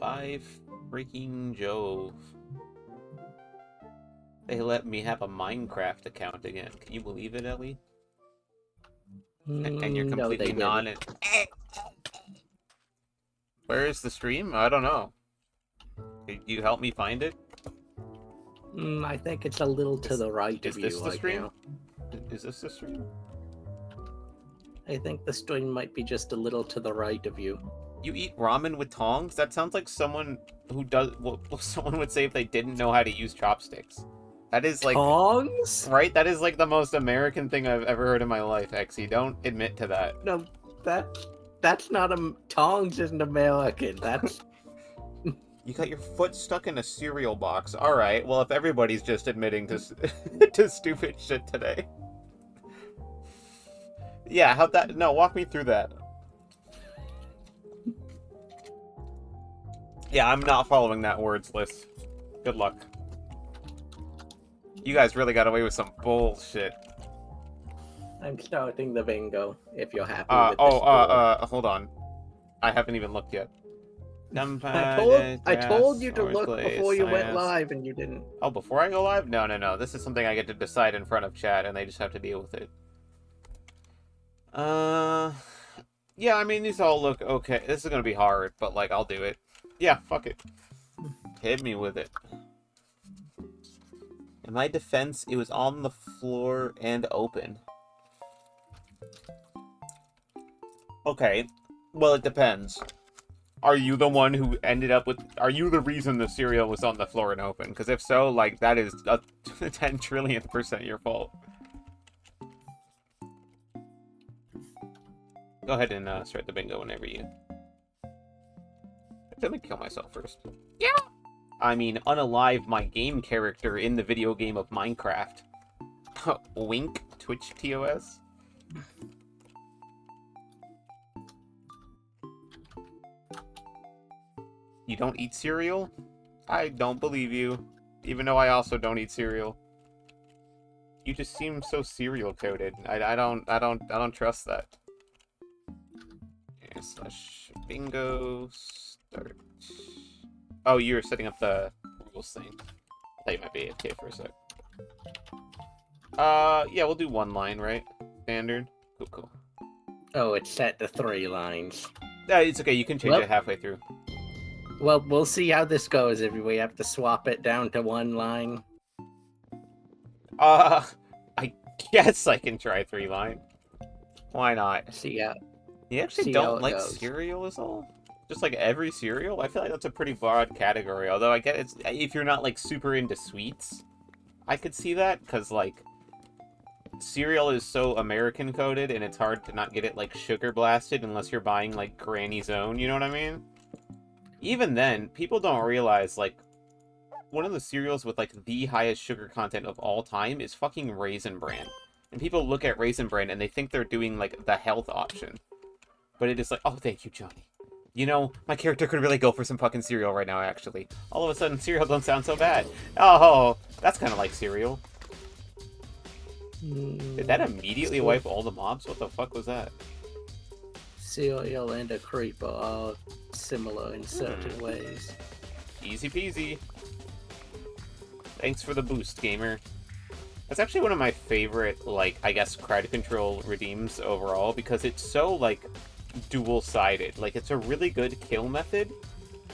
By freaking Jove. They let me have a Minecraft account again. Can you believe it, Ellie? And you're No, completely they non... didn't. Where is the stream? I don't know. Could you help me find it? I think it's a little to the right Is of this you the right stream? now. Is this the stream? I think the stream might be just a little to the right of you. You eat ramen with tongs? That sounds like someone who does what someone would say if they didn't know how to use chopsticks. That is like Tongs? right. That is like the most American thing I've ever heard in my life. Exy, don't admit to that. No, that's not a tongs isn't American. That's You got your foot stuck in a cereal box. All right. Well, if everybody's just admitting to to stupid shit today. Yeah, how'd that? No, walk me through that. Yeah, I'm not following that words list. Good luck. You guys really got away with some bullshit. I'm starting the bingo. If you're happy with this. Hold on. I haven't even looked yet. I told you to look before you went live, and you didn't. Oh, before I go live? No. This is something I get to decide in front of chat, and they just have to deal with it. Yeah, I mean, these all look okay. This is gonna be hard, but, like, I'll do it. Yeah, fuck it. Hit me with it. In my defense, it was on the floor and open. Okay. Well, it depends. Are you the one who ended up with... Are you the reason the cereal was on the floor and open? Because if so, like, that is a 10 trillionth% your fault. Go ahead and start the bingo whenever you... Let me kill myself first. Yeah! I mean, unalive my game character in the video game of Minecraft. Wink, Twitch TOS. You don't eat cereal? I don't believe you. Even though I also don't eat cereal. You just seem so cereal coated. I don't trust that. Yeah, slash bingo start. Oh, you're setting up the rules thing. I thought you might be AFK for a sec. Yeah, we'll do one line, right? Standard. Cool. Oh, it's set to 3 lines. It's okay, you can change it halfway through. Well, we'll see how this goes if we have to swap it down to 1 line. I guess I can try 3 line. Why not? See ya. You actually don't like cereal is all? Just like every cereal? I feel like that's a pretty broad category. Although I get it's if you're not like super into sweets, I could see that because like cereal is so American coded and it's hard to not get it like sugar blasted unless you're buying like Granny's Own. You know what I mean? Even then, people don't realize like one of the cereals with like the highest sugar content of all time is fucking Raisin Bran. And people look at Raisin Bran and they think they're doing like the health option. But it is like, oh, thank you, Johnny. You know, my character could really go for some fucking cereal right now, actually. All of a sudden, cereal don't sound so bad. Oh, that's kind of like cereal. Did that immediately wipe all the mobs? What the fuck was that? Cereal and a creeper are similar in certain ways. Easy peasy. Thanks for the boost, gamer. That's actually one of my favorite, like, I guess, crowd control redeems overall, because it's so, like, dual-sided. Like, it's a really good kill method,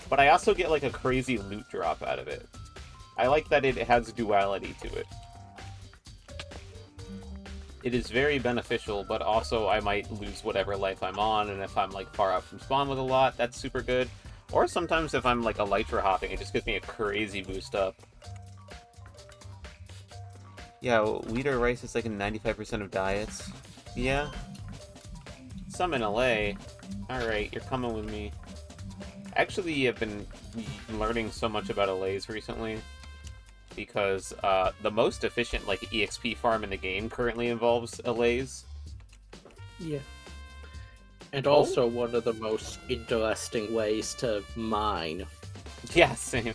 but I also get, like, a crazy loot drop out of it. I like that it has duality to it. It is very beneficial, but also I might lose whatever life I'm on, and if I'm, like, far out from spawn with a lot, that's super good. Or sometimes if I'm, like, elytra hopping, it just gives me a crazy boost up. Yeah, wheat or rice is like in 95% of diets. Yeah. Some in LA. Alright, you're coming with me. Actually, I've been learning so much about LAs recently. Because the most efficient like EXP farm in the game currently involves LAs. Yeah. And also one of the most interesting ways to mine. Yeah, same.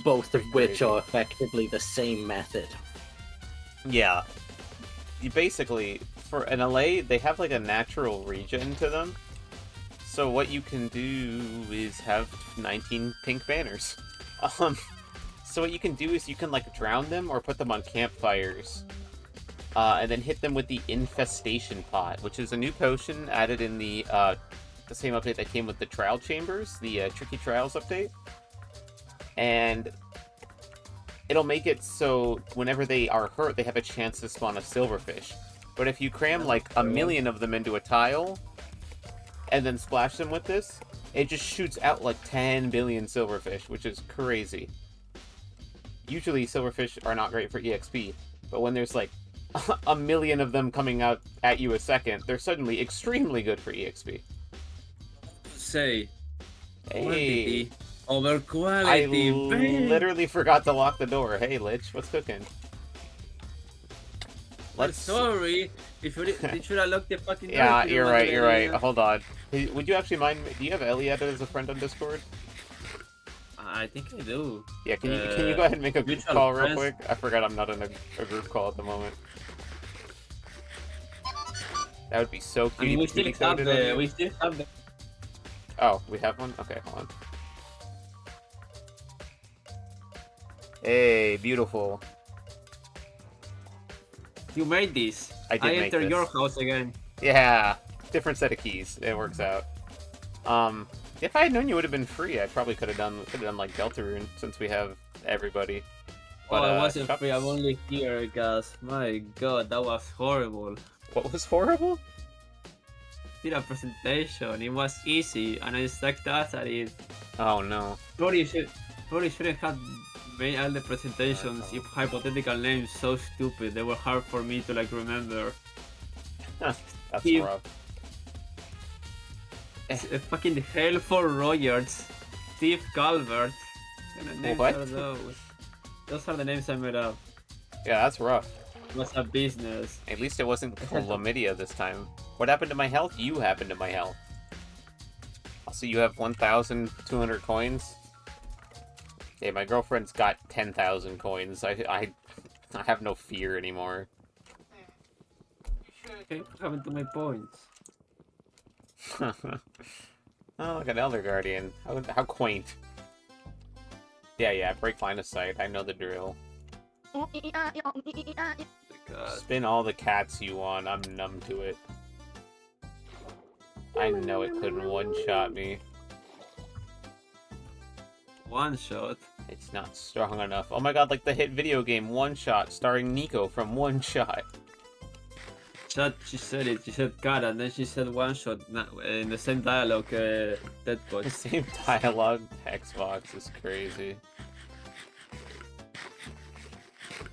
Both of which are effectively the same method. Yeah. You basically, for an LA, they have like a natural regen to them. So what you can do is have 19 pink banners. So what you can do is you can like drown them or put them on campfires. And then hit them with the Infestation Pot, which is a new potion added in the same update that came with the Trial Chambers, the Tricky Trials update. And it'll make it so whenever they are hurt, they have a chance to spawn a silverfish. But if you cram like a million of them into a tile, and then splash them with this, it just shoots out like 10 billion silverfish, which is crazy. Usually silverfish are not great for EXP, but when there's like a million of them coming out at you a second, they're suddenly extremely good for EXP. Say, Hey, quantity over I quality. literally forgot to lock the door. Hey, Lich, what's cooking? I'm sorry. If you should have locked the fucking door. Yeah, if you you're don't right, want you're to- right. Hold on. Hey, would you actually mind? Do you have Ellie added as a friend on Discord? I think I do. Yeah, can you go ahead and make a group mutual call real friends? quick? I forgot I'm not in a group call at the moment. That would be so I mean, cute. we still have the. Oh, we have one? Okay, hold on. Hey, beautiful. You made this. I did make enter this. your house again. Yeah, different set of keys. It works out. If I had known you would have been free, I probably could have done like Deltarune since we have everybody. But, I wasn't Shucks. free. I'm only here, guys. My God, that was horrible. What was horrible? Did a presentation. It was easy, and I sucked ass at it. Oh no. Probably shouldn't have made all the presentations if hypothetical names so stupid. They were hard for me to like remember. That's Steve. rough. Fucking Hell for Rogers, Steve Calvert. What kind of names What? are those? Those are the names I made up. Yeah, that's rough. It was a business. At least it wasn't chlamydia this time. What happened to my health? You happened to my health. Also, you have 1,200 coins. Okay, my girlfriend's got 10,000 coins. I have no fear anymore. Okay, what happened to my points? Oh, look at Elder Guardian. How quaint. Yeah, break line of sight. I know the drill. God. Spin all the cats you want. I'm numb to it. I know it couldn't one-shot me. One shot. It's not strong enough. Oh my god, like the hit video game One Shot starring Nico from One Shot. She said it. She said God, and then she said one shot in the same dialogue. That The was. same dialogue Xbox is crazy.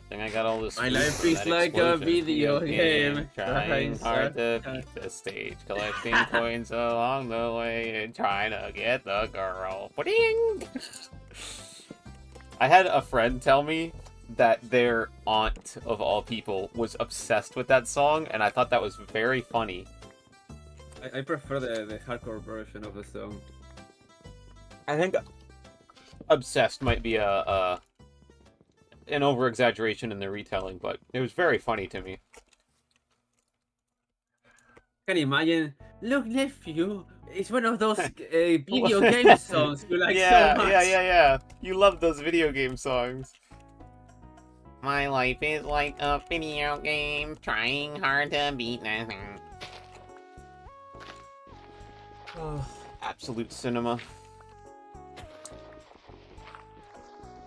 Think I got all this. My food life from is that like a explosion video game. Trying hard to Trying beat the stage, collecting coins along the way and trying to get the girl. Ding! I had a friend tell me that their aunt, of all people, was obsessed with that song, and I thought that was very funny. I prefer the hardcore version of the song. I think obsessed might be an over-exaggeration in the retelling, but it was very funny to me. Can you imagine? Look, nephew, it's one of those video game songs you like yeah, so much. yeah. You love those video game songs. My life is like a video game, trying hard to beat nothing. Oh, absolute cinema.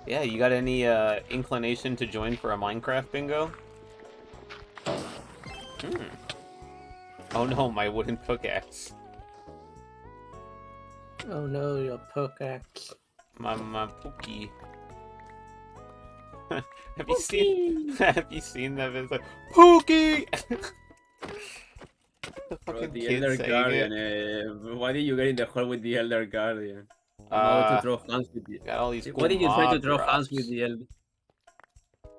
Yeah, you got any inclination to join for a Minecraft bingo? Oh no, my wooden pickaxe. Oh no, your pickaxe. My pookie. Have you seen that? It's like Pookie. The Bro, fucking the kid Elder saying Guardian. it. Why did you get in the hole with the Elder Guardian? How to throw hands with the. Got all these. Why cool did you try to mob throw drops. hands with the Elder?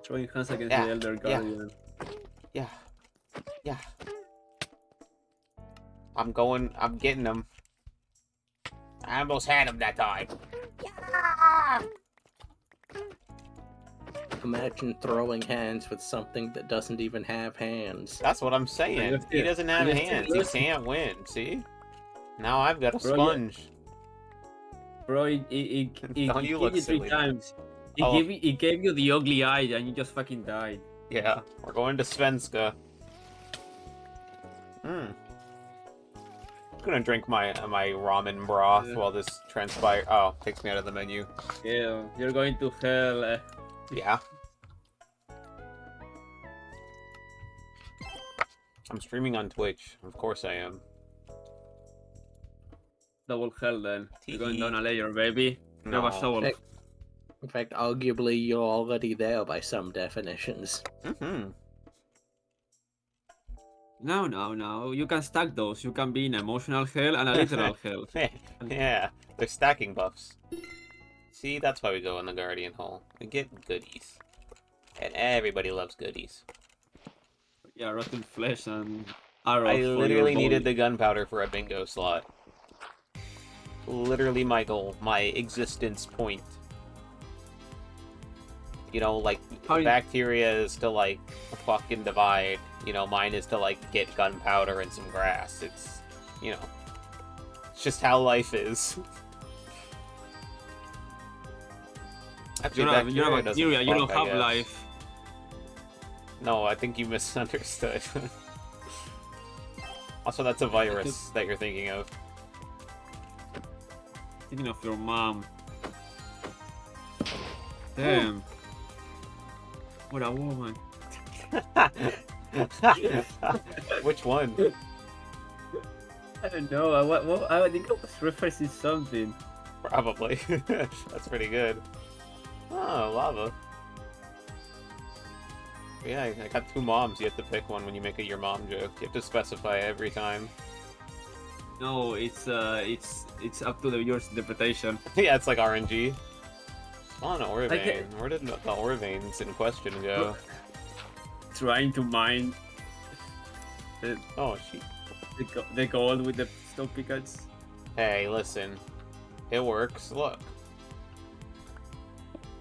Throwing hands against Yeah, the Elder yeah. Guardian. Yeah. I'm getting them. I almost had him that time. Yeah. Imagine throwing hands with something that doesn't even have hands. That's what I'm saying. He doesn't have you're hands. still He can't win. See? Now I've got a Bro, sponge. Bro, it Don't you killed look you 3 silly. times. Oh. It gave you the ugly eye and you just fucking died. Yeah, we're going to Svenska. I'm gonna drink my ramen broth while this transpires. Oh, takes me out of the menu. Yeah, you're going to hell. Yeah. I'm streaming on Twitch. Of course I am. Double hell then. You're going down a layer, baby. You have a No. shovel. In fact, arguably, you're already there by some definitions. No. You can stack those. You can be in emotional hell and a literal hell. Yeah, they're stacking buffs. See, that's why we go in the Guardian Hall. We get goodies. And everybody loves goodies. Yeah, rotten flesh and arrows. I for your literally body. needed the gunpowder for a bingo slot. Literally my goal, my existence point. You know, like, bacteria is to, like, fucking divide. You know, mine is to, like, get gunpowder and some grass. It's, you know, it's just how life is. Actually, You're a doesn't bacteria, you don't fuck, I have guess. life. No, I think you misunderstood. Also, that's a virus that you're thinking of. Thinking of your mom. Damn. What a woman. Which one? I don't know. I think I was referencing something. Probably. That's pretty good. Oh, lava. Yeah, I got 2 moms. You have to pick one when you make a your mom joke. You have to specify every time. No, it's up to the viewer's interpretation. Yeah, it's like RNG. Oh, no, ore I vein. get- Where did the ore veins in question go? Trying to mine Oh, shit. the gold with the stone pickaxe. Hey, listen. It works. Look.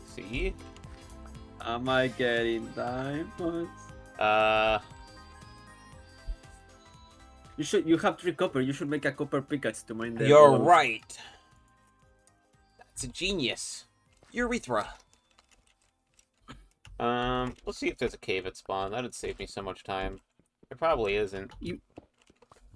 See? Am I getting diamonds? You have 3 copper. You should make a copper pickaxe to mine the You're gold. right. That's a genius. Urethra. Let's see if there's a cave at spawn. That'd save me so much time. There probably isn't.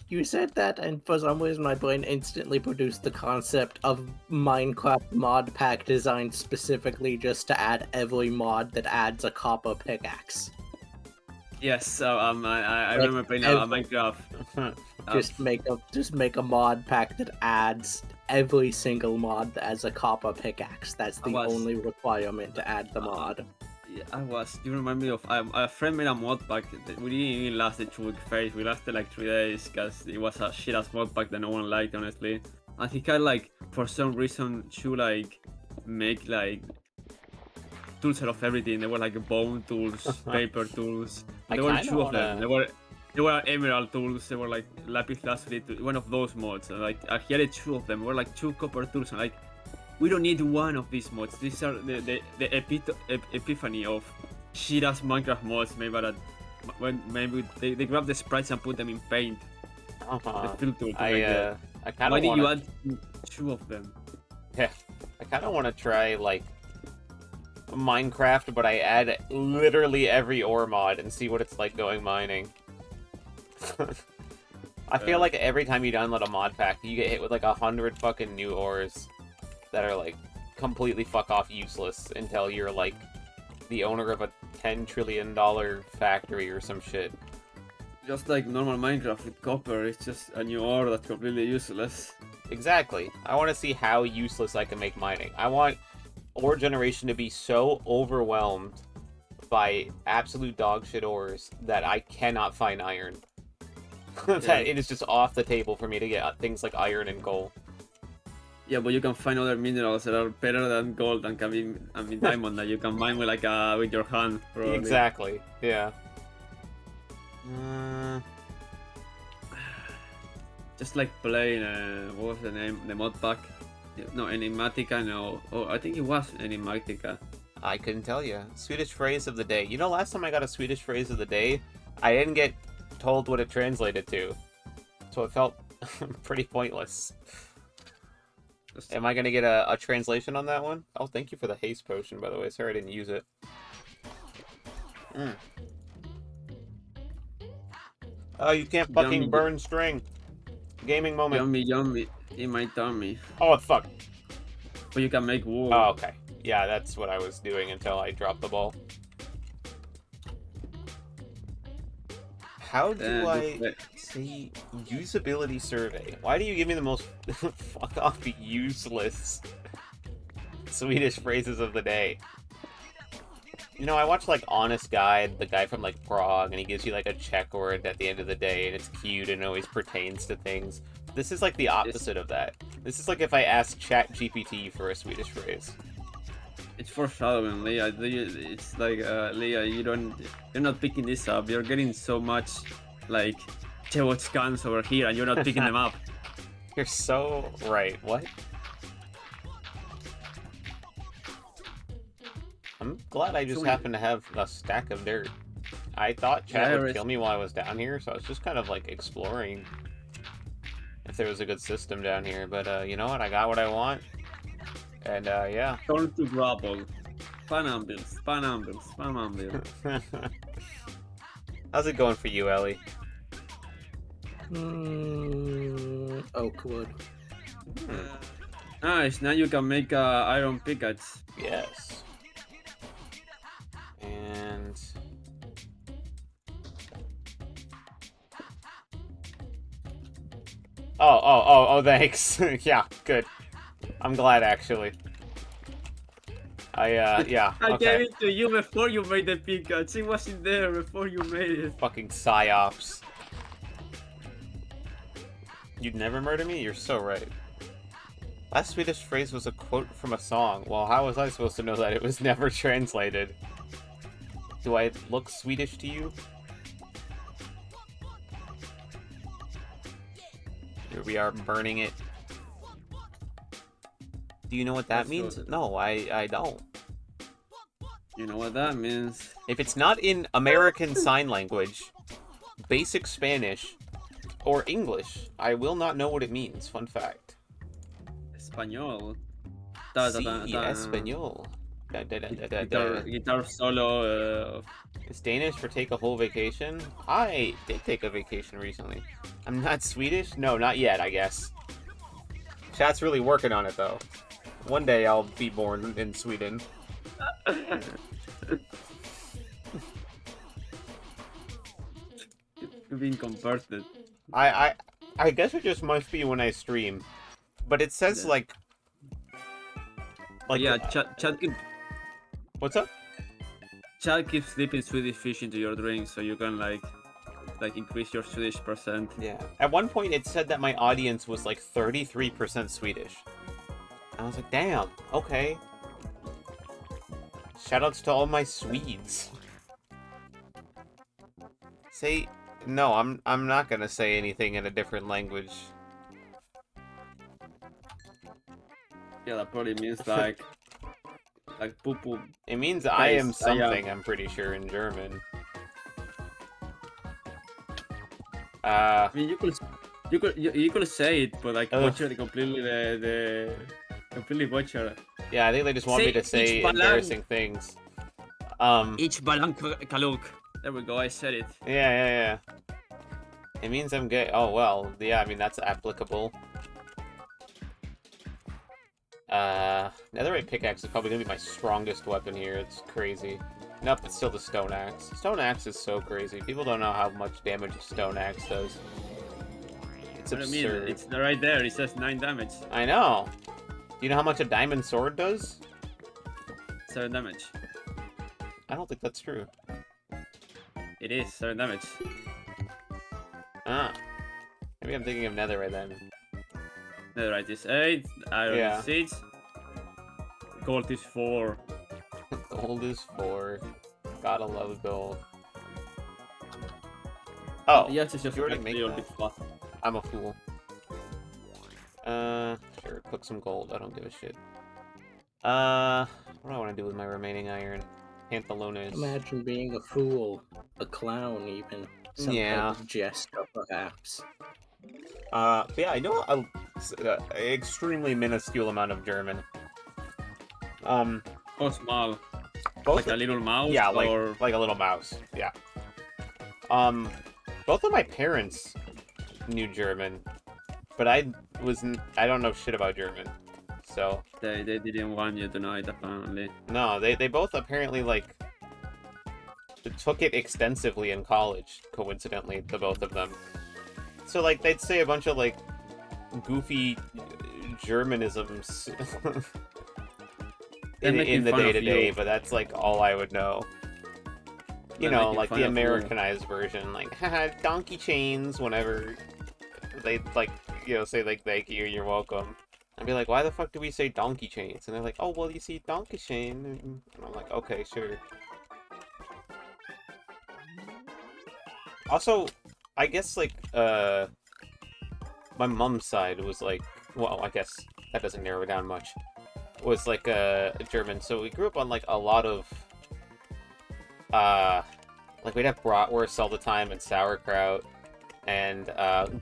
You said that, and for some reason my brain instantly produced the concept of Minecraft mod pack designed specifically just to add every mod that adds a copper pickaxe. Yes, so I remember playing a Minecraft. Just make a mod pack that adds every single mod that has a copper pickaxe. That's the only requirement to add the mod. Yeah, you remind me of a friend made a mod pack. We didn't even last the 2-week phase. We lasted like 3 days because it was a shit ass mod pack that no one liked, honestly. And he had like, for some reason, to like make like tools out of everything. They were like bone tools, paper tools. There were 2 of them. They were emerald tools. They were like lapis lazuli. One of those mods. And like he had 2 of them. They were like 2 copper tools. And like, we don't need one of these mods. These are the epiphany of shit-ass Minecraft mods made by that. When maybe they grab the sprites and put them in paint. The filter to make it. I kind Why of did want you add 2 of them? Yeah, I kind of want to try like Minecraft, but I add literally every ore mod and see what it's like going mining. I feel like every time you download a mod pack, you get hit with like 100 fucking new ores that are like completely fuck off useless until you're like the owner of a $10 trillion factory or some shit. Just like normal Minecraft with copper, it's just a new ore that's completely useless. Exactly. I want to see how useless I can make mining. I want ore generation to be so overwhelmed by absolute dog shit ores that I cannot find iron. That it is just off the table for me to get things like iron and coal. Yeah, but you can find other minerals that are better than gold and can be diamond that you can mine with like with your hand. Probably. Exactly. Yeah. Just like playing what was the name? The mod pack? No, Enigmatica. No, oh, I think it was Enigmatica. I couldn't tell you. Swedish phrase of the day. You know, last time I got a Swedish phrase of the day, I didn't get told what it translated to, so it felt Pretty pointless. Am I gonna get a translation on that one? Oh, thank you for the haste potion, by the way. Sorry I didn't use it. Oh, you can't fucking burn string. Gaming moment. Yummy in my tummy. Oh, fuck. But you can make wool. Oh, okay. Yeah, that's what I was doing until I dropped the ball. How do I see usability survey? Why do you give me the most fuck off useless Swedish phrases of the day? You know, I watch like Honest Guide, the guy from like Prague, and he gives you like a Czech word at the end of the day, and it's cute and always pertains to things. This is like the opposite of that. This is like if I asked ChatGPT for a Swedish phrase. It's for Shadowman, Leah. It's like Leah, you're not picking this up. You're getting so much like Chewot scans over here, and you're not picking them up. You're so right. What? I'm glad I just happened to have a stack of dirt. I thought chat would kill me while I was down here, so I was just kind of like exploring if there was a good system down here. But you know what? I got what I want. And yeah. Turn to grapple. Panambles. How's it going for you, Ellie? Oakwood. Nice. Now you can make iron pickaxe. Yes. And oh, thanks. Yeah, good. I'm glad, actually. Yeah, I gave it to you before you made the pickaxe. It wasn't there before you made it. Fucking psyops. You'd never murder me? You're so right. Last Swedish phrase was a quote from a song. Well, how was I supposed to know that? It was never translated. Do I look Swedish to you? Here we are burning it. Do you know what that means? No, I don't. You know what that means? If it's not in American Sign Language, Basic Spanish, or English, I will not know what it means. Fun fact. Español. Sí, español. Guitar solo. It's Danish for take a whole vacation. I did take a vacation recently. I'm not Swedish? No, not yet, I guess. Chat's really working on it, though. One day I'll be born in Sweden. You're being converted. I guess it just must be when I stream. But it says, like... Yeah, chat keep... What's up? Chat keeps slipping Swedish fish into your drink, so you can, like increase your Swedish percent. Yeah. At one point, it said that my audience was, like, 33% Swedish. I was like, damn, okay. Shoutouts to all my Swedes. Say... No, I'm not gonna say anything in a different language. Yeah, that probably means like poo poo. It means I am something, I'm pretty sure, in German. I mean, you could say it, but like butcher completely the completely butcher. Yeah, I think they just want me to say embarrassing things. Ich balang kaluk. There we go, I said it. Yeah. It means I'm gay. Oh well, yeah. I mean that's applicable. Netherite pickaxe is probably gonna be my strongest weapon here. It's crazy. Nope, it's still the stone axe. Stone axe is so crazy. People don't know how much damage a stone axe does. It's absurd. I mean, it's right there. It says 9 damage. I know. Do you know how much a diamond sword does? 7 damage. I don't think that's true. It is 7 damage. Ah. Maybe I'm thinking of netherite then. Netherite is 8. Iron is 6. Gold is 4. Gold is 4. Gotta love gold. Oh, yes, it's just you already make that. I'm a fool. Sure, cook some gold. I don't give a shit. What do I want to do with my remaining iron? Pantalones. Imagine being a fool, a clown, even. Some kind of jester, perhaps. But yeah, I know a extremely minuscule amount of German. Oh, small. Both Like a little mouse? Yeah, or... like a little mouse. Yeah. Both of my parents knew German, but I don't know shit about German. So They didn't want you to know it, apparently. no, they both apparently like took it extensively in college, coincidentally, the both of them. So like they'd say a bunch of like goofy Germanisms in the day-to-day, but that's like all I would know. You know, like the Americanized version, like haha, donkey chains whenever they like, you know, say like thank you, you're welcome. I'd be like, why the fuck do we say donkey chains? And they're like, oh well, you see donkey chain, and I'm like, okay, sure. Also, I guess like my mom's side was like, well, I guess that doesn't narrow it down much. Was like German, so we grew up on like a lot of like we'd have bratwurst all the time and sauerkraut and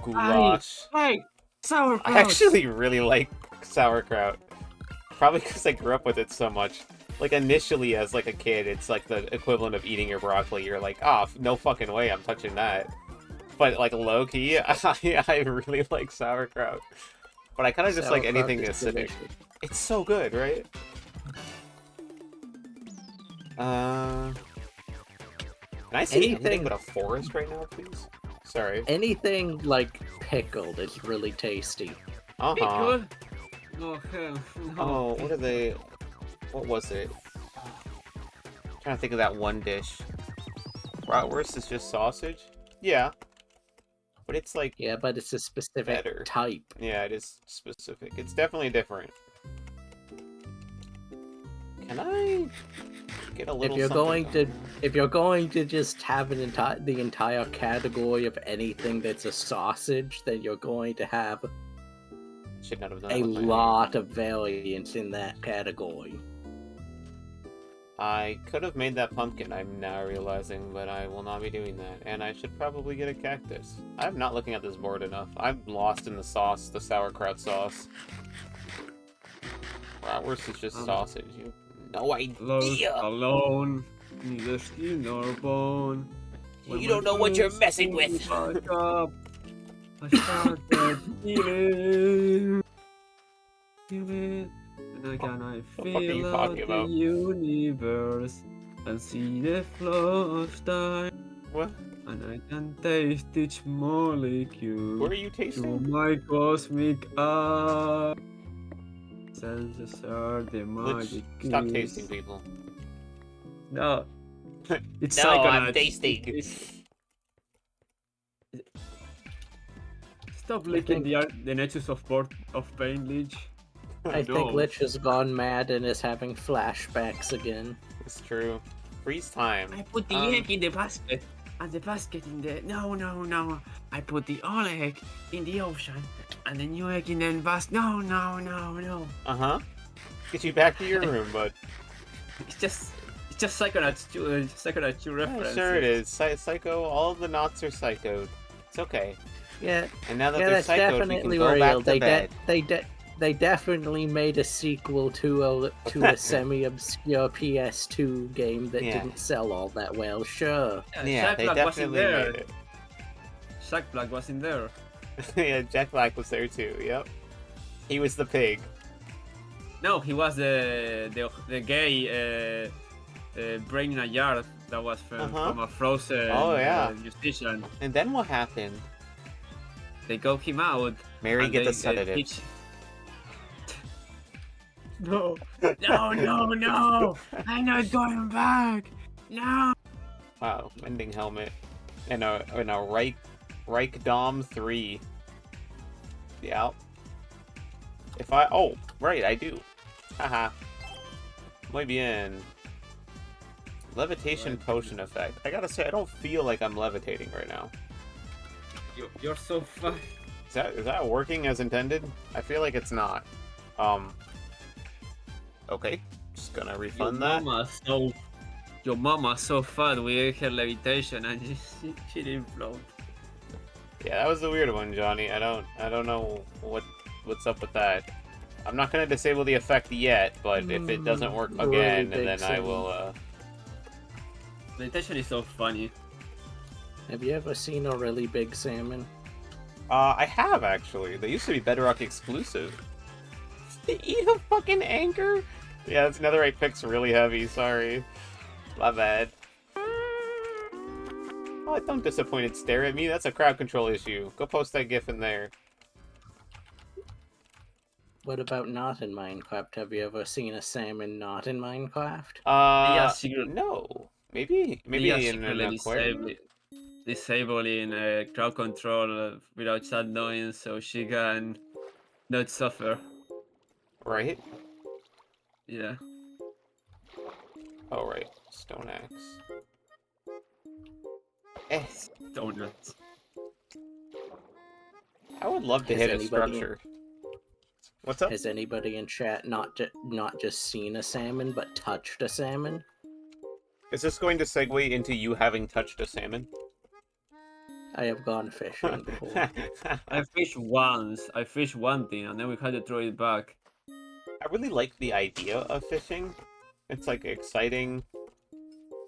goulash. Hey, sauerkraut! I actually really like sauerkraut, probably because I grew up with it so much. Like initially as like a kid, it's like the equivalent of eating your broccoli. You're like, oh, no fucking way I'm touching that. But like low key, I really like sauerkraut. But I kind of just like anything acidic. It's so good, right? Can I see anything but a forest right now, please? Sorry. Anything like pickled is really tasty. Pickled? Oh hell no. Oh, what are they? What was it? I'm trying to think of that one dish. Bratwurst is just sausage? Yeah. But it's like... Yeah, but it's a specific type. Yeah, it is specific. It's definitely different. Can I get a little If you're going to just have the entire category of anything that's a sausage, then you're going to have should not have done a lot of variance in that category. I could have made that pumpkin, I'm now realizing, but I will not be doing that. And I should probably get a cactus. I'm not looking at this board enough. I'm lost in the sauce, the sauerkraut sauce. Bratwurst is just sausage. You have no idea. Alone, neither skin nor bone. You don't know what you're messing with. I started feeling. And again I feel out the universe and see the flow of time. What? And I can taste each molecule. What are you tasting? Through my cosmic eye. Senses are the magic. Stop tasting, people. No. It's no, I'm tasting. Stop licking the nexus of pain, Lich. I think Lich has gone mad and is having flashbacks again. It's true. Freeze time. I put the egg in the basket. And the basket in the... No. I put the old egg in the ocean. And the new egg in the basket. No. Uh-huh. Get you back to your room, bud. It's just Psychonauts 2 reference. Yeah, sure it is. Psycho, all of the knots are psychoed. It's okay. Yeah. And now that yeah, they're that's psychoed, definitely we can go back to bed. They definitely made a sequel to a semi-obscure PS2 game that didn't sell all that well. Sure. Yeah, they definitely made it. Jack Black was in there. Yeah, Jack Black was there too. Yep. He was the pig. No, he was the gay brain in a jar that was from a frozen musician. And then what happened? They got him out. Mary get the sedatives. No! I'm not going back! No! Wow, mending helmet. And a Reich Dom 3. Yeah. Oh, right, I do. Haha. Muy bien. Levitation potion effect. I gotta say, I don't feel like I'm levitating right now. You're so fun. Is that working as intended? I feel like it's not. Okay, just gonna refund that. Your mama's so fat with her levitation and she didn't float. Yeah, that was the weird one, Johnny. I don't know what's up with that. I'm not gonna disable the effect yet, but if it doesn't work Really again, big then I salmon. will. The intention is so funny. Have you ever seen a really big salmon? I have actually. They used to be Bedrock exclusive. They eat a fucking anchor? Yeah, this netherite pick's really heavy. Sorry, my bad. Oh, don't disappointed stare at me. That's a crowd control issue. Go post that GIF in there. What about not in Minecraft? Have you ever seen a salmon not in Minecraft? No. Maybe They are in an secretly aquarium. disabling crowd control without chat knowing, so she can not suffer. Right? Yeah. Oh, right. Stone axe. Eh. Donuts. I would love to Has hit a anybody- structure. What's up? Has anybody in chat not just seen a salmon, but touched a salmon? Is this going to segue into you having touched a salmon? I have gone fishing before. I fished once. I fished one thing, and then we had to throw it back. I really like the idea of fishing. It's like exciting,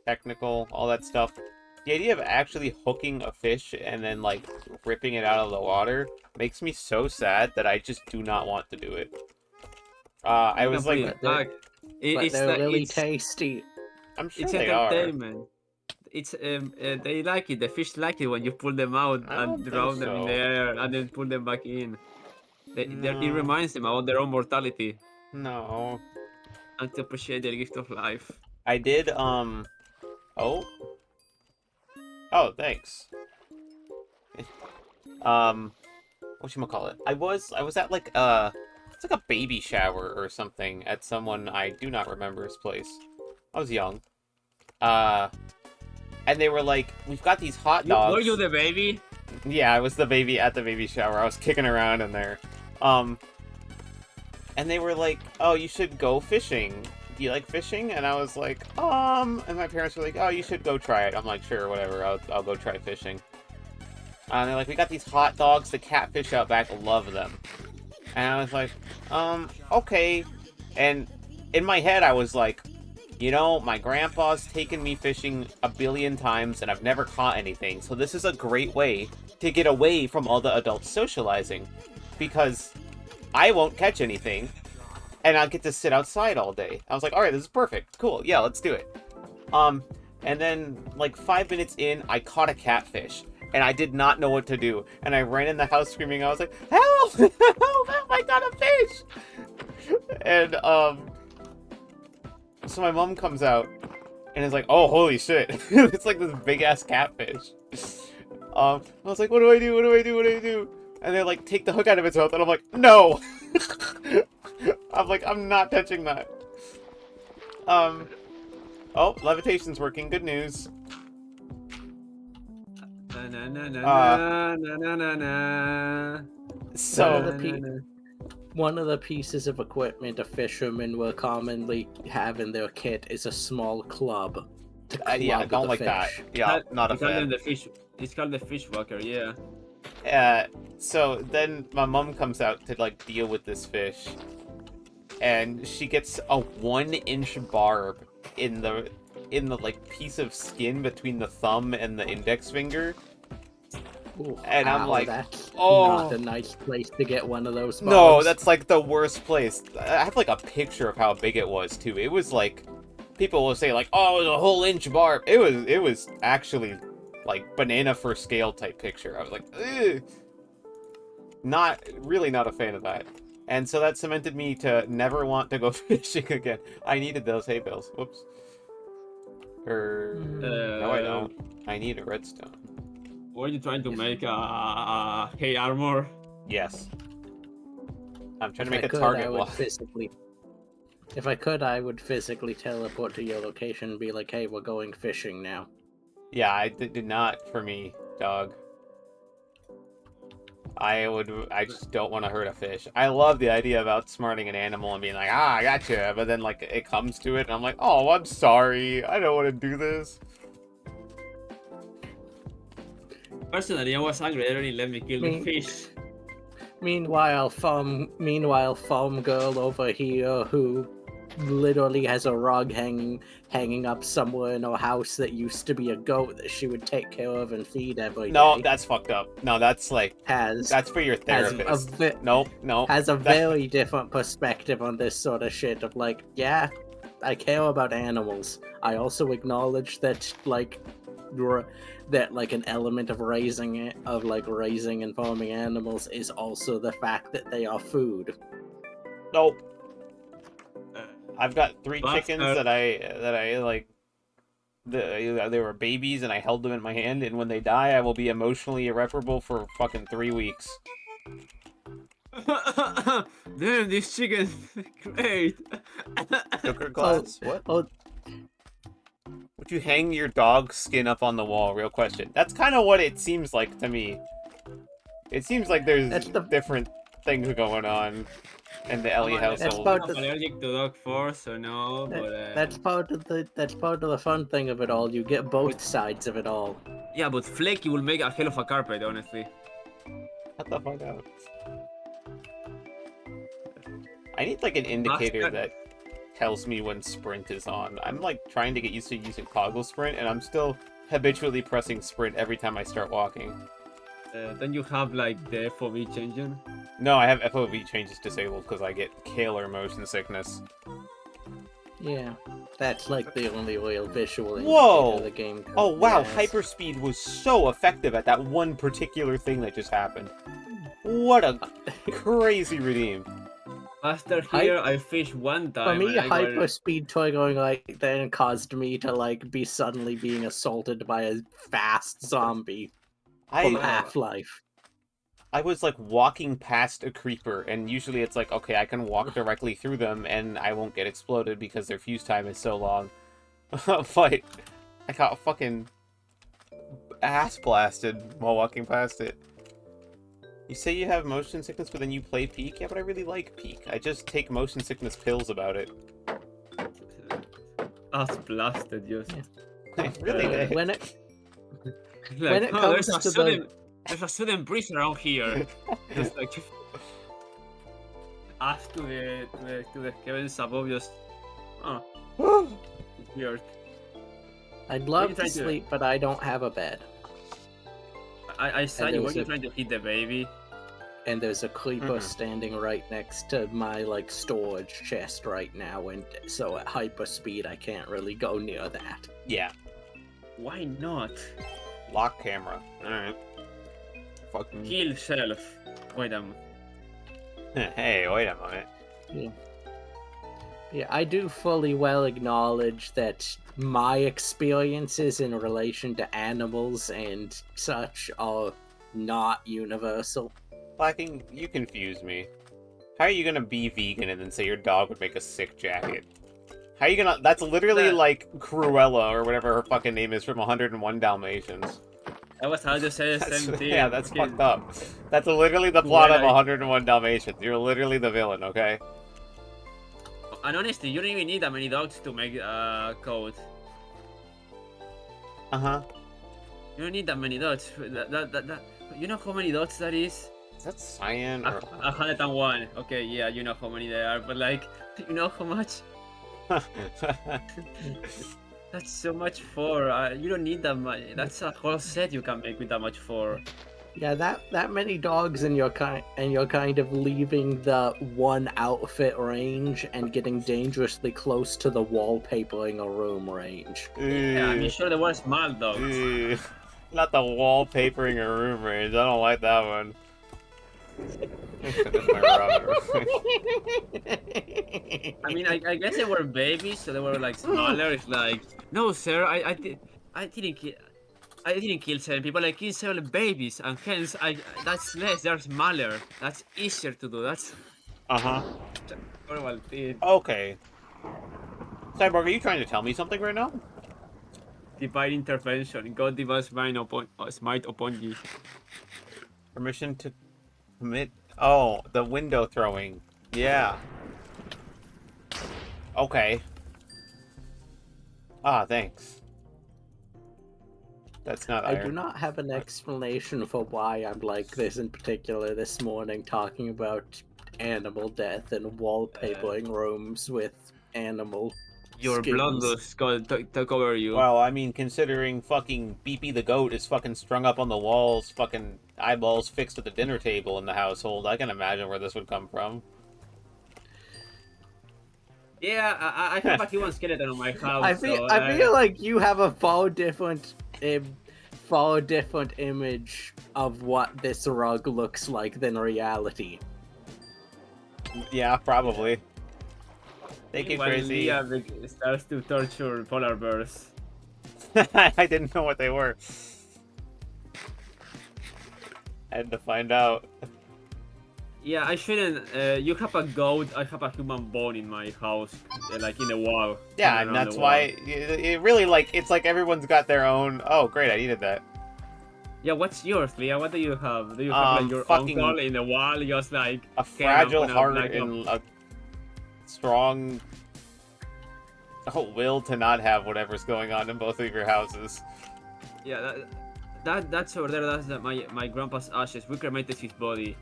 technical, all that stuff. The idea of actually hooking a fish and then like ripping it out of the water makes me so sad that I just do not want to do it. I was like, But It's they're like, really it's, tasty. I'm sure it's they are. entertainment. It's they like it. The fish like it when you pull them out I don't and think drown them in so. the air and then pull them back in. It No. reminds them about their own mortality No. and to appreciate their gift of life. I did, oh? Oh, thanks. Whatchamacallit? I was at like, it's like a baby shower or something at someone I do not remember's place. I was young. And they were like, we've got these hot dogs. Were you the baby? Yeah, I was the baby at the baby shower. I was kicking around in there. And they were like, oh, you should go fishing. Do you like fishing? And I was like, and my parents were like, oh, you should go try it. I'm like, sure, whatever, I'll go try fishing. And they're like, we got these hot dogs, the catfish out back love them. And I was like, okay. And in my head, I was like, you know, my grandpa's taken me fishing a billion times and I've never caught anything, so this is a great way to get away from all the adults socializing. Because I won't catch anything, and I'll get to sit outside all day. I was like, alright, this is perfect. Cool, yeah, let's do it. And then, like, 5 minutes in, I caught a catfish, and I did not know what to do. And I ran in the house screaming, I was like, help! Help! Help! I got a fish! And, so my mom comes out, and is like, oh, holy shit. It's like this big-ass catfish. I was like, what do I do? What do I do? What do I do? And they're like, take the hook out of its mouth. And I'm like, no! I'm like, I'm not touching that. Oh, levitation's working. Good news. So, One of the pieces of equipment a fisherman will commonly have in their kit is a small club. To club yeah, I don't the like fish. that. Yeah, not a It's called fan. the fish. It's called the fish walker. Yeah. So then my mom comes out to like deal with this fish, and she gets a 1-inch barb in the like piece of skin between the thumb and the index finger. Ooh, And I'm like, that's oh. not a nice place to get one of those barbs. No, that's like the worst place. I have like a picture of how big it was too. It was like, people will say like, oh, it was a whole inch barb. It was actually like banana for scale type picture. I was like, ugh. Really not a fan of that. And so that cemented me to never want to go fishing again. I needed those hay bales. Whoops. No, I don't. I need a redstone. Were you trying to make a hay armor? Yes. I'm trying to If make I a could, target I would wall. If I could, I would physically teleport to your location and be like, hey, we're going fishing now. Yeah, I did not for me, dog. I just don't want to hurt a fish. I love the idea of outsmarting an animal and being like, I gotcha, but then like it comes to it and I'm like, oh, I'm sorry, I don't want to do this. Personally, I was angry. They only let me kill the Me- fish. Meanwhile, Foam Girl over here, who literally has a rug hanging up somewhere in her house that used to be a goat that she would take care of and feed every day. No, that's fucked up. No, that's like Has that's for your therapist. Nope. has a That- very different perspective on this sort of shit of like, yeah, I care about animals. I also acknowledge that like an element of raising and farming animals is also the fact that they are food. Nope. I've got 3 Bastard. chickens that I like. They were babies, and I held them in my hand. And when they die, I will be emotionally irreparable for fucking 3 weeks. Damn, this chicken, great. sugarGlass? What? Oh, Would you hang your dog's skin up on the wall? Real question. That's kind of what it seems like to me. It seems like there's different things going on in the Ellie household. I'm allergic to dog fur, so no. that's part of the fun thing of it all. You get both sides of it all. Yeah, but flaky will make a hell of a carpet, honestly. What the fuck out? I need like an indicator that tells me when sprint is on. I'm like trying to get used to using toggle sprint, and I'm still habitually pressing sprint every time I start walking. Then you have like the FOV changing. No, I have FOV changes disabled because I get killer motion sickness. Yeah, that's like the only real visual Whoa! indicator the game. Oh wow, has. hyperspeed was so effective at that one particular thing that just happened. What a crazy redeem. After here, I fished one time. For me, and I got- hyperspeed triggering like then caused me to like be suddenly being assaulted by a fast zombie from Half-Life. I was like walking past a creeper, and usually it's like, okay, I can walk directly through them and I won't get exploded because their fuse time is so long. But I got fucking ass blasted while walking past it. You say you have motion sickness, but then you play Peak? Yeah, but I really like Peak. I just take motion sickness pills about it. Ass blasted, just. I really did. When it Like, when it comes to there's a sudden breeze around here. Just like ass to the heavens above, just weird. I'd What are love you to trying to do? sleep, but I don't have a bed. I saw And you. there Were was you a- trying to hit the baby? And there's a creeper Mhm. standing right next to my like storage chest right now, and so at hyperspeed I can't really go near that. Yeah. Why not? Lock camera. Alright. Fucking... Kill self. Wait a minute. Hey, wait a minute. Yeah, I do fully well acknowledge that my experiences in relation to animals and such are not universal. Blacking, you confuse me. How are you gonna be vegan and then say your dog would make a sick jacket? How are you gonna... That's literally like Cruella, or whatever her fucking name is, from 101 Dalmatians. I was about to say the That's- same thing. yeah, that's Okay. fucked up. That's literally the plot of Cruella. 101 Dalmatians. You're literally the villain, okay? And honestly, you don't even need that many dogs to make code. Uh-huh. You don't need that many dots. You know how many dots that is? Is that cyan or... 101. Okay, yeah, you know how many there are, but like, you know how much? That's so much for. You don't need that much. That's a whole set you can make with that much for. Yeah, that many dogs and you're kind of leaving the one outfit range and getting dangerously close to the wallpapering a room range. Yeah, I'm sure there were small dogs. Ew. Not the wallpapering a room range. I don't like that one. That's my rubber. I mean, I guess they were babies, so they were like smaller. It's like, no, sir, I didn't kill 7 people. I killed 7 babies, and hence that's less. They're smaller. That's easier to do. That's Uh-huh. horrible thing. Okay. Cyborg, are you trying to tell me something right now? Divine intervention. God divine smite upon you. Permission to commit... Oh, the window throwing. Yeah. Okay. Ah, thanks. That's not I iron. do not have an explanation for why I'm like this in particular this morning, talking about animal death and wallpapering rooms with animal Your skins. blunders took over you. Well, I mean, considering fucking Beepy the goat is fucking strung up on the walls, fucking eyeballs fixed at the dinner table in the household, I can imagine where this would come from. Yeah, I have a human skeleton on my house. I feel like you have a far different image of what this rug looks like than reality. Yeah, probably. Thank you, when Crazy. Leah starts to torture polar bears. I didn't know what they were. I had to find out. Yeah, I shouldn't. You have a goat, I have a human bone in my house, like in the wall. Yeah, and that's why it really like it's like everyone's got their own. Oh, great! I needed that. Yeah, what's yours, Leah? What do you have? Do you have like your uncle in the wall, just like a fragile heart and a strong will to not have whatever's going on in both of your houses? Yeah, that's over there. That's my grandpa's ashes. We cremated his body.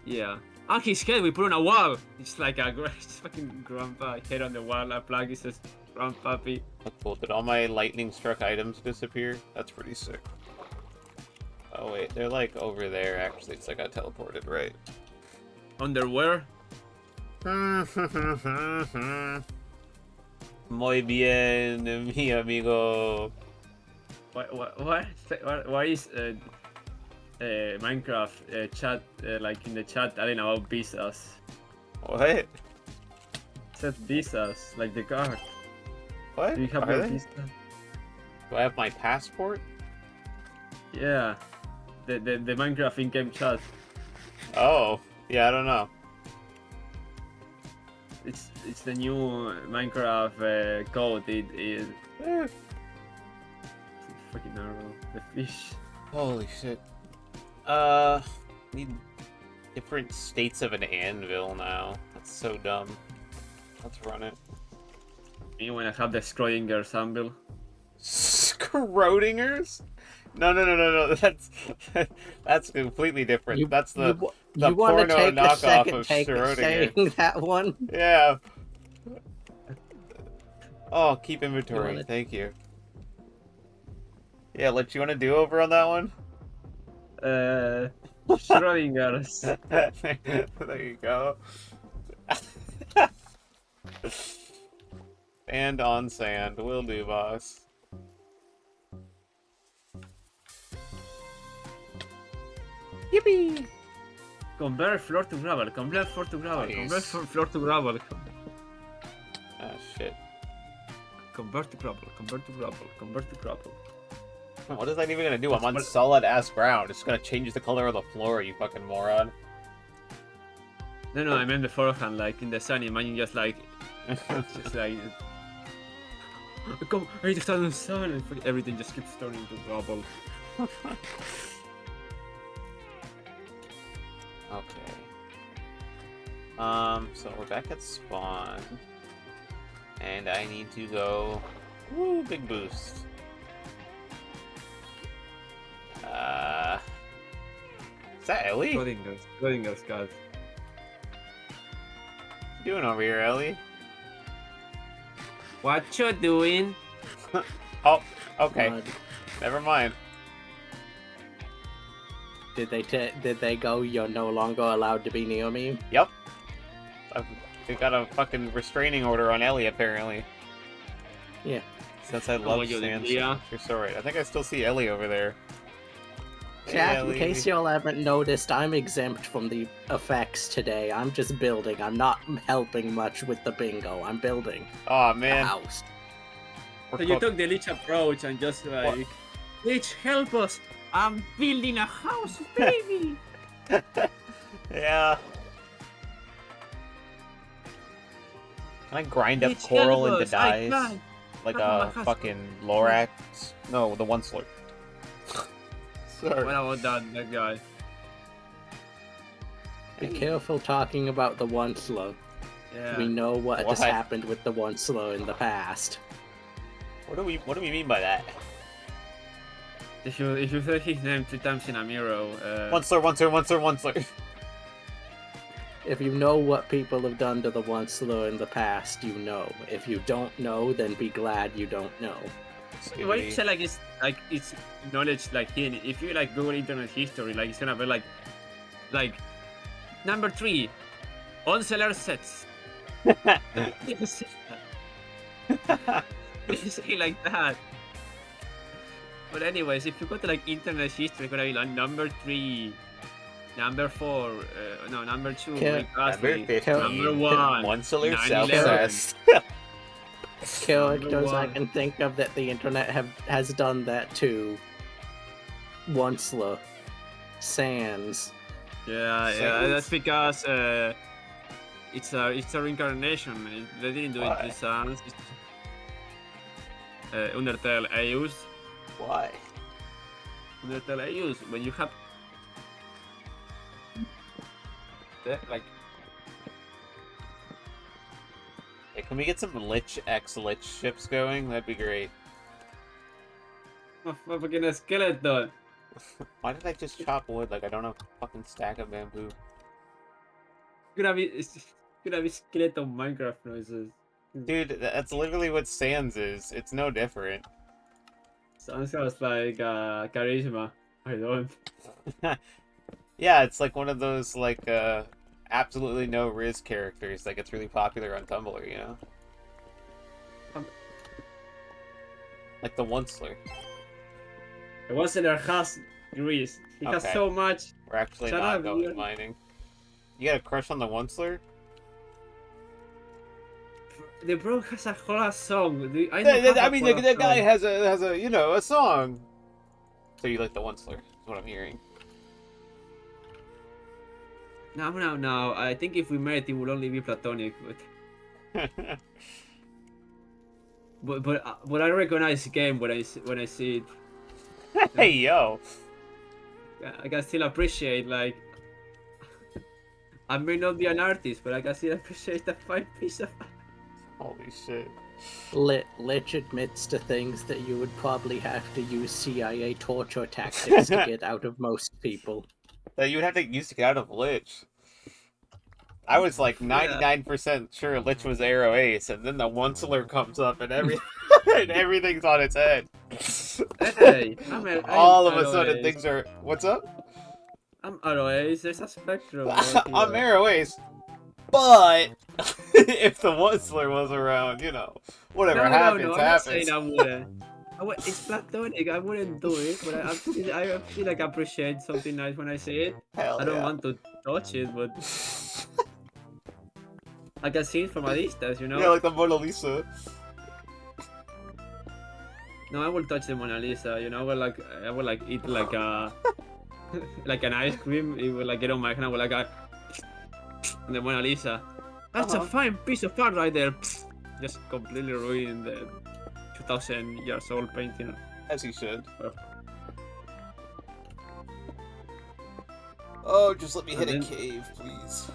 Yeah. And his head we put on a wall. It's like a fucking grandpa head on the wall. A plug it says grandpappy. That's cool. Did all my lightning struck items disappear? That's pretty sick. Oh wait, they're like over there actually, because I got teleported, right? Underwear? Muy bien, mi amigo. Why is Minecraft chat like in the chat adding about visas? What? It said visas, like the card. What? Do you have your visa? Do I have my passport? Yeah. The Minecraft in-game chat. Oh, yeah, I don't know. It's the new Minecraft code. It fucking arrow. The fish. Holy shit. Need different states of an anvil now. That's so dumb. Let's run it. Me when I have the Schrodinger's anvil. Schrodinger's? No. That's completely different. That's the porno knockoff of Schrodinger. Saying that one? Yeah. Oh, keep inventory. Thank you. Yeah, let you want to do over on that one? Schrodinger's. There you go. And on sand. Will do, boss. Yippee! Convert floor to gravel. Convert floor to gravel. Nice. Convert floor to gravel. Ah, shit. Convert to gravel. Convert to gravel. Convert to gravel. What is that even gonna do? I'm on solid ass ground. It's gonna change the color of the floor, you fucking moron. No, I meant beforehand, like in the sun. Imagine just like, just like, come, I just stand in the sun, and everything just keeps turning into gravel. Okay. So we're back at spawn. And I need to go... Woo, big boost. Is that Ellie? Schrodinger's cat. What you doing over here, Ellie? What you doing? Oh, okay. Never mind. Did they go, you're no longer allowed to be near me? Yep. They got a fucking restraining order on Ellie, apparently. Yeah. Since I love sand. You're so right. I think I still see Ellie over there. Jack, in case y'all haven't noticed, I'm exempt from the effects today. I'm just building. I'm not helping much with the bingo. I'm building. Oh man. A house. So you took the Lich approach and just like, Lich, help us! I'm building a house, baby! Yeah. Can I grind up coral into dyes? Like a fucking Lorax? No, the one slurp. Sorry. What about that guy? Be careful talking about the one slow. Yeah. We know what has happened with the one slow in the past. What do we mean by that? If you say his name 3 times in a mirror, Onceler. If you know what people have done to the Onceler in the past, you know. If you don't know, then be glad you don't know. why you say like it's knowledge like hidden? If you like Google internet history, like it's gonna be like number 3, Onceler sets. You say like that. But anyways, if you go to like internet history, it's gonna be like number 3, number 4, no, number 2, Rick Astley, Number 15. number 1, Onceler 9/11. self-cessed. Characters I can think of that the internet has done that to. Onceler. Sans. Yeah, that's because it's a reincarnation. They didn't do it to Sans. Undertale Aeus. Why? Undertale Aeus. When you have like. Hey, can we get some Lich X Lich ships going? That'd be great. Oh, fucking skeleton. Why did I just chop wood? Like I don't have a fucking stack of bamboo. It's gonna be skeleton Minecraft noises. Dude, that's literally what Sans is. It's no different. Sounds like charisma. I don't. Yeah, it's like one of those like absolutely no Riz characters that gets really popular on Tumblr, you know? Like the Onceler. The Onceler has Grease. He has Okay. so much. We're actually Shut not up, going you- mining. You got a crush on the Onceler? The bro has a whole song. I mean, the guy has a you know, a song. So you like the Onceler? Is what I'm hearing. No. I think if we met, it would only be platonic. But I recognize the game when I see it. Hey yo! I can still appreciate like. I may not be an artist, but I can still appreciate a fine piece of. Holy shit! Lich admits to things that you would probably have to use CIA torture tactics to get out of most people. That you would have to use to get out of Lich. I was like 99% sure Lich was Arrow Ace, and then the Onceler comes up and and everything's on its head. Hey, All of a sudden things are... What's up? I'm Arrow Ace, there's a spectrum. I'm Arrow Ace, but if the Onceler was around, you know, whatever happens, I'm happens. not saying I wouldn't. It's platonic, I wouldn't do it, but I feel like I appreciate something nice when I see it. Hell I don't yeah. want to touch it, but I can see it from a distance, you know? Yeah, like the Mona Lisa. No, I will touch the Mona Lisa, you know? I would like eat like a like an ice cream. It would like get on my hand. I would like the Mona Lisa. That's a fine piece of art right there. Just completely ruining the 2,000 years old painting. As he should. Oh. Oh, just let me hit a And cave, please.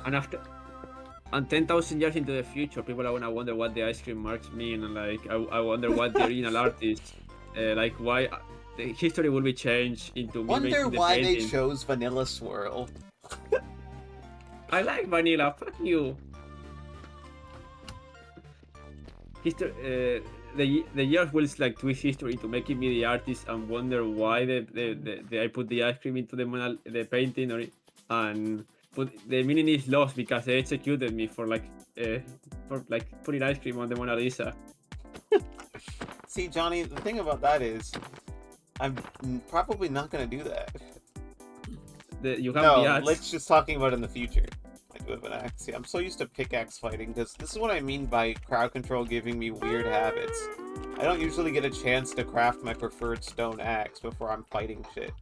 And 10,000 years into the future, people are gonna wonder what the ice cream marks mean, and like I wonder what the original artist, like why the history will be changed into me Wonder making the why they painting. chose Vanilla Swirl. I like vanilla. Fuck you. History. The years will like twist history into making me the artist and wonder why I put the ice cream into the painting but the meaning is lost because they executed me for putting ice cream on the Mona Lisa. See, Johnny, the thing about that is, I'm probably not gonna do that. You have the axe. Let's just talking about in the future. Like with an axe. Yeah, I'm so used to pickaxe fighting because this is what I mean by crowd control giving me weird habits. I don't usually get a chance to craft my preferred stone axe before I'm fighting shit.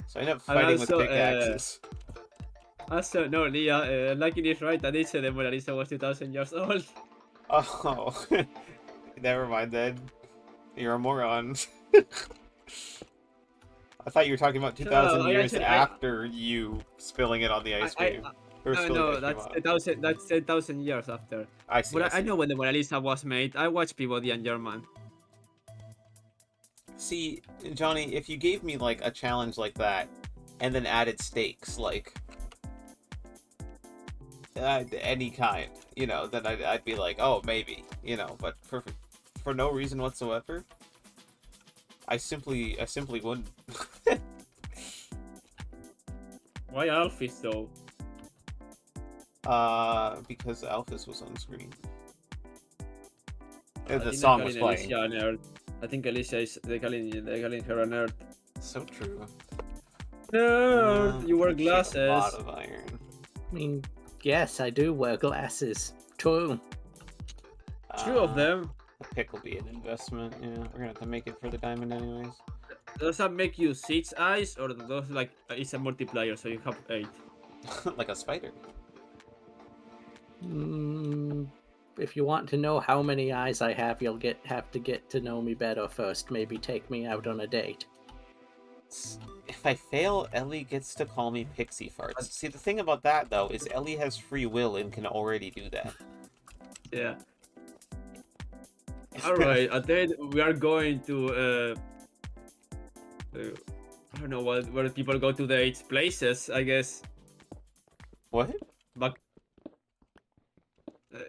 So I end up fighting with pickaxes. Also, no, Leah, Lucky is right. I did say the Mona Lisa was 2,000 years old. Oh, never mind then. You're a moron. I thought you were talking about 2,000 years after you spilling it on the ice cream. No, that's 10,000 years after. I see. But I know when the Mona Lisa was made. I watched Peabody and German. See, Johnny, if you gave me, like, a challenge like that, and then added stakes, like, any kind, you know, then I'd be like, oh, maybe, you know, but for no reason whatsoever, I simply wouldn't. Why Alphys though? Because Alphys was on screen. I The think song they're was calling playing. Alicia a nerd. I think Alicia is they're calling her a nerd. So true. Nerd, you wear Shit, glasses. a lot of iron. I mean, yes, I do wear glasses. True. Two of them. The pick will be an investment. Yeah, we're gonna have to make it for the diamond anyways. Does that make you 6 eyes, or does like it's a multiplier, so you have 8? Like a spider. If you want to know how many eyes I have, you'll have to get to know me better first. Maybe take me out on a date. If I fail, Ellie gets to call me Pixie Farts. See, the thing about that, though, is Ellie has free will and can already do that. Yeah. Alright, I think we are going to I don't know where people go to dates, places, I guess. What? But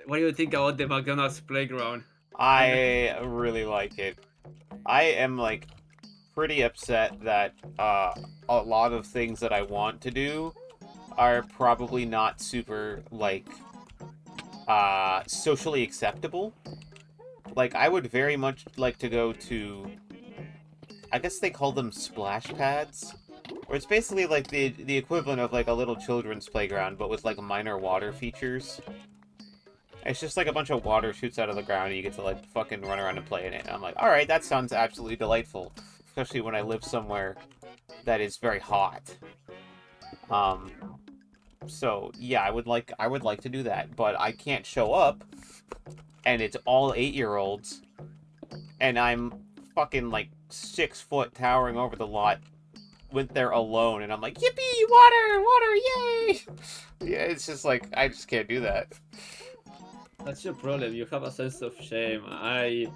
what do you think about the McDonald's playground? I really like it. I am, like, pretty upset that a lot of things that I want to do are probably not super, like, socially acceptable. Like, I would very much like to go to, I guess they call them splash pads, where it's basically like the equivalent of like a little children's playground, but with like minor water features. It's just like a bunch of water shoots out of the ground and you get to like fucking run around and play in it. And I'm like, alright, that sounds absolutely delightful. Especially when I live somewhere that is very hot. So yeah, I would like to do that, but I can't show up, and it's all 8-year-olds, and I'm fucking like 6 foot towering over the lot, went there alone, and I'm like, yippee, water, yay! Yeah, it's just like, I just can't do that. That's your problem. You have a sense of shame. I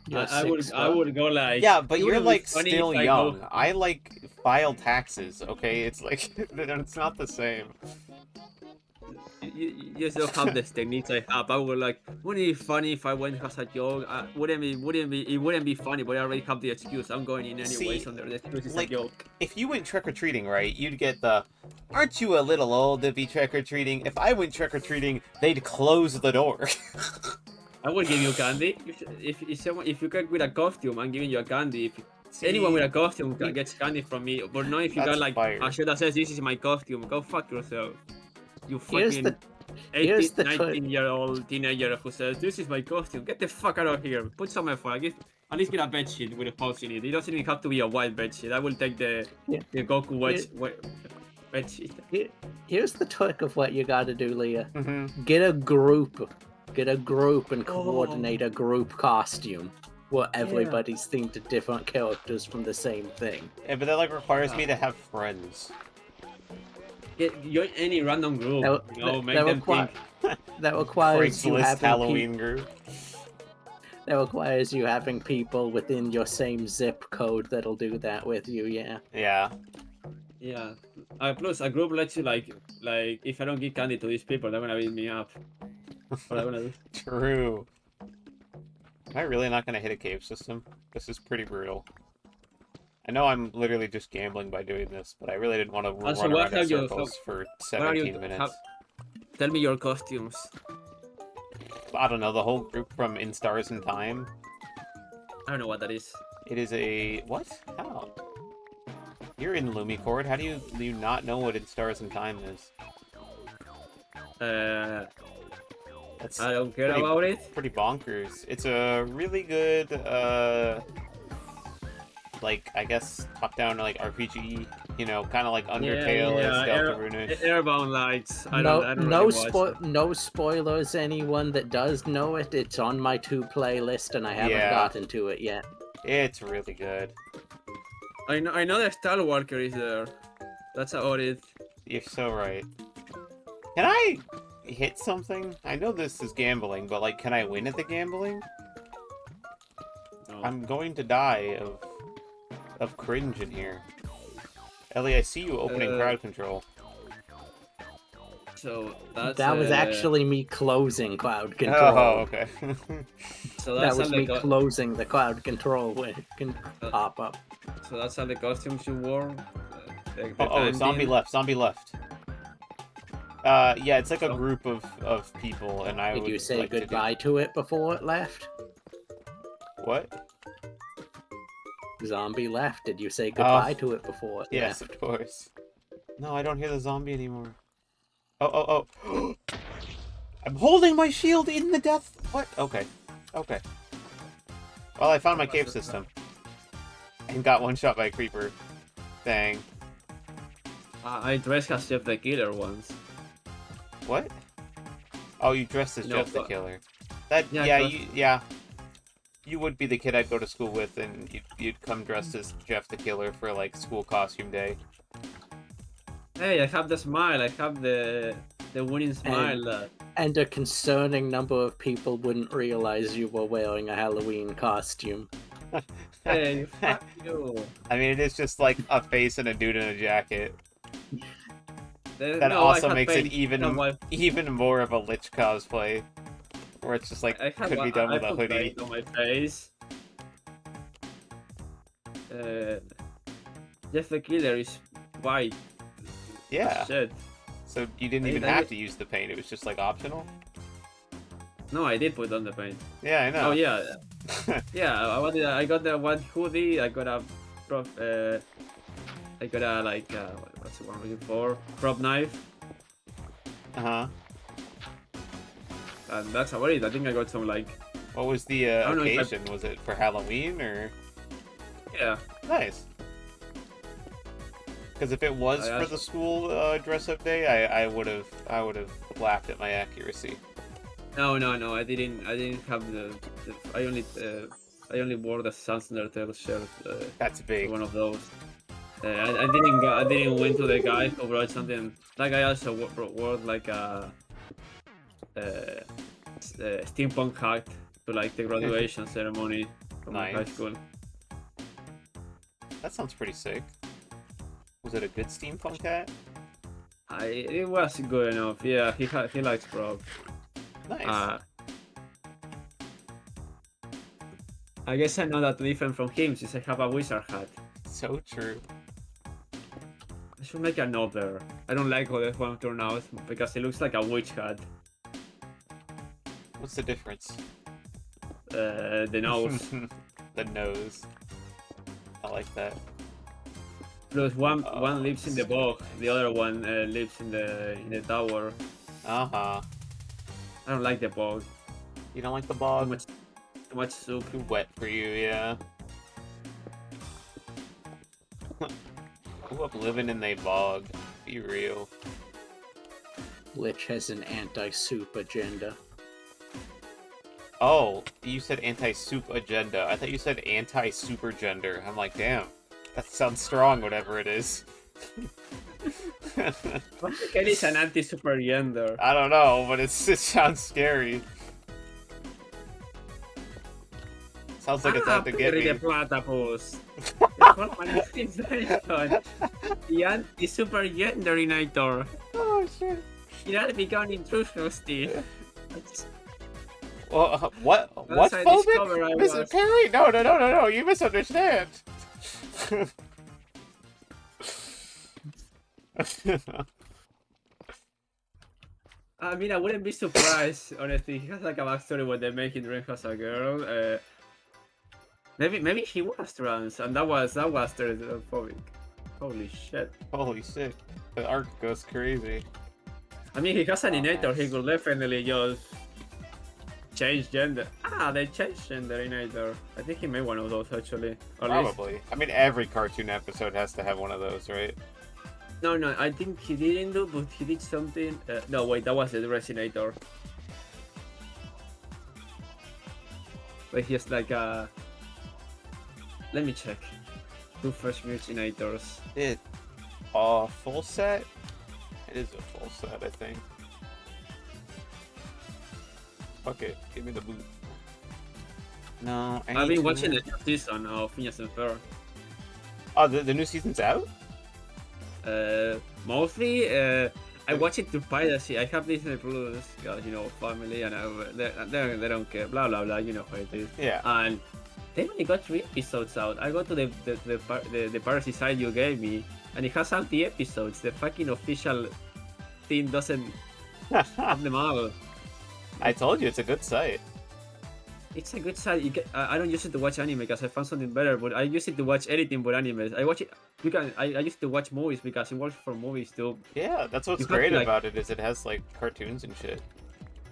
You're I would go like. Yeah, but it you're would be like funny still if I young. go- I like file taxes, okay? It's like, it's not the same. You just don't have the techniques I have. I would like. Wouldn't it be funny if I went as a joke? It wouldn't be funny, but I already have the excuse. I'm going in anyway, See, so the excuse is like, a joke. if you went trick-or-treating, right, you'd get the, aren't you a little old to be trick-or-treating? If I went trick-or-treating, they'd close the door. I will give you candy. If you get with a costume, I'm giving you a candy. See, Anyone with a costume gets candy from me, but not if you got That's like fire. a shirt that says this is my costume. Go fuck yourself. You Here's fucking here's 18, the 19-year-old teenager who says this is my costume. Get the fuck out of here. Put some effort. At least get a bedsheet with a pulse in it. It doesn't even have to be a white bedsheet. I will take the Goku bedsheet. Here's the trick of what you gotta do, Leah. Mm-hmm. Get a group and coordinate a group costume where everybody's themed to different characters from the same thing. Yeah, but that like requires me to have friends. Join any random group. Make them think. That requires you Craigslist having Halloween group. that requires you having people within your same zip code that'll do that with you. Yeah. Yeah. Yeah. Plus, a group lets you like if I don't give candy to these people, they're gonna beat me up. What am I gonna do? True. Am I really not gonna hit a cave system? This is pretty brutal. I know I'm literally just gambling by doing this, but I really didn't want to run around in circles for 17 minutes. Tell me your costumes. I don't know, the whole group from In Stars in Time. I don't know what that is. It is a... What? How? You're in Lumicord. How do you not know what In Stars in Time is? That's I don't care about it. pretty bonkers. It's a really good, like, I guess, top-down, like, RPG, you know, kind of like Undertale and Deltarune. Airbound Lights. I No, don't really watch it. no spoilers. Anyone that does know it, it's on my playlist, and I haven't gotten to it yet. It's really good. I know the Star Walker is there. That's about it. You're so right. Can I hit something? I know this is gambling, but, like, can I win at the gambling? No. I'm going to die of of cringe in here. Ellie, I see you opening crowd control. So that's That was actually me closing cloud control. Oh, okay. so That that's was how me the closing the cloud control when it can pop up. so that's how the costumes you wore. Oh, zombie team. left, zombie left. Yeah, it's like a So? group of people, and I Did would you say like goodbye to it before it left? What? Zombie left. Did you say goodbye to it before it Yes, left? of course. No, I don't hear the zombie anymore. Oh. I'm holding my shield in the death... What? Okay. Okay. Well, I found my cave system. And got one shot by a creeper. Dang. I dressed as Jeff the Killer once. What? Oh, you dressed as No, Jeff the but- Killer. That... Yeah, Yeah, you would be the kid I'd go to school with, and you'd come dressed as Jeff the Killer for, like, school costume day. Hey, I have the smile. I have the winning smile. And a concerning number of people wouldn't realize you were wearing a Halloween costume. Hey, fuck you. I mean, it is just, like, a face and a dude in a jacket. That No, I also had makes it paint on my- even more of a Lich cosplay. Where it's just like, could be done with a put hoodie. paint on my face. Jeff the Killer is white. Yeah. Shit. So you didn't even have to use the paint, it was just like optional? No, I did put on the paint. Yeah, I know. Oh yeah, yeah. I got the one hoodie. I got a prop. I got a like what's the one I'm looking for? Prop knife, Uh-huh. and that's about it. I think I got some like What was the don't know if I- occasion? Was it for Halloween or? yeah. Nice. Because if it was I for the school dress-up day, I would have laughed at my accuracy. No. I didn't have the I only wore the Sundertail shirt. That's big. One of those. I didn't went to the guy who brought something. That guy also wore like a steampunk hat to like the graduation ceremony from my high Nice. school. That sounds pretty sick. Was it a good steampunk hat? It was good enough. Yeah, he likes prop. Nice. I guess I know that different from him since I have a wizard hat. So true. I should make another. I don't like how this one turned out because it looks like a witch hat. What's the difference? The nose. The nose. I like that. Plus one Oh, lives in the bog, the other one lives in the tower. Uh-huh. I don't like the bog. You don't like the Too bog? much soup. Too wet for you, yeah. Grew up living in a bog. Be real. Lich has an anti-soup agenda. Oh, you said anti-soup agenda. I thought you said anti-super gender. I'm like, damn. That sounds strong, whatever it is. What the hell is an anti-super gender? I don't know, but it sounds scary. Sounds like it's out to get Perry me. the platypus. The manifestation. The anti-super genderinator. Oh, shit. It had begun in truth, Rusty. Well, what Once I discovered I phobic? was- Mrs. Perry? No, you misunderstand. I mean, I wouldn't be surprised, honestly. He has like a backstory where they make him drink as a girl. Maybe he was trans, and that was stereophobic. Holy shit. Holy shit. The arc goes crazy. I mean, he has an Oh, innator. He nice. could definitely just change gender. They changed gender innator. I think he made one of those actually. Or at least- Probably. I mean, every cartoon episode has to have one of those, right? No, I think he didn't do, but he did something. No, wait, that was the Resinator. But he's like a. Let me check. Two Fresh Mutinators. It full set? It is a full set, I think. Fuck it, give me the boot. No, I've been watching the new season of Phineas and Ferb. Oh, the new season's out? Mostly, I watch it to piracy. I have Disney Plus, because family, and they don't care. Blah blah blah. You know how it is. Yeah. And they only got 3 episodes out. I go to the piracy site you gave me, and it has out the episodes. The fucking official thing doesn't have them all. I told you, it's a good site. It's a good site. I don't use it to watch anime because I found something better, but I use it to watch anything but animes. I watch it. I used to watch movies because it works for movies too. Yeah, that's what's You have great to, like- about it, is it has, like, cartoons and shit.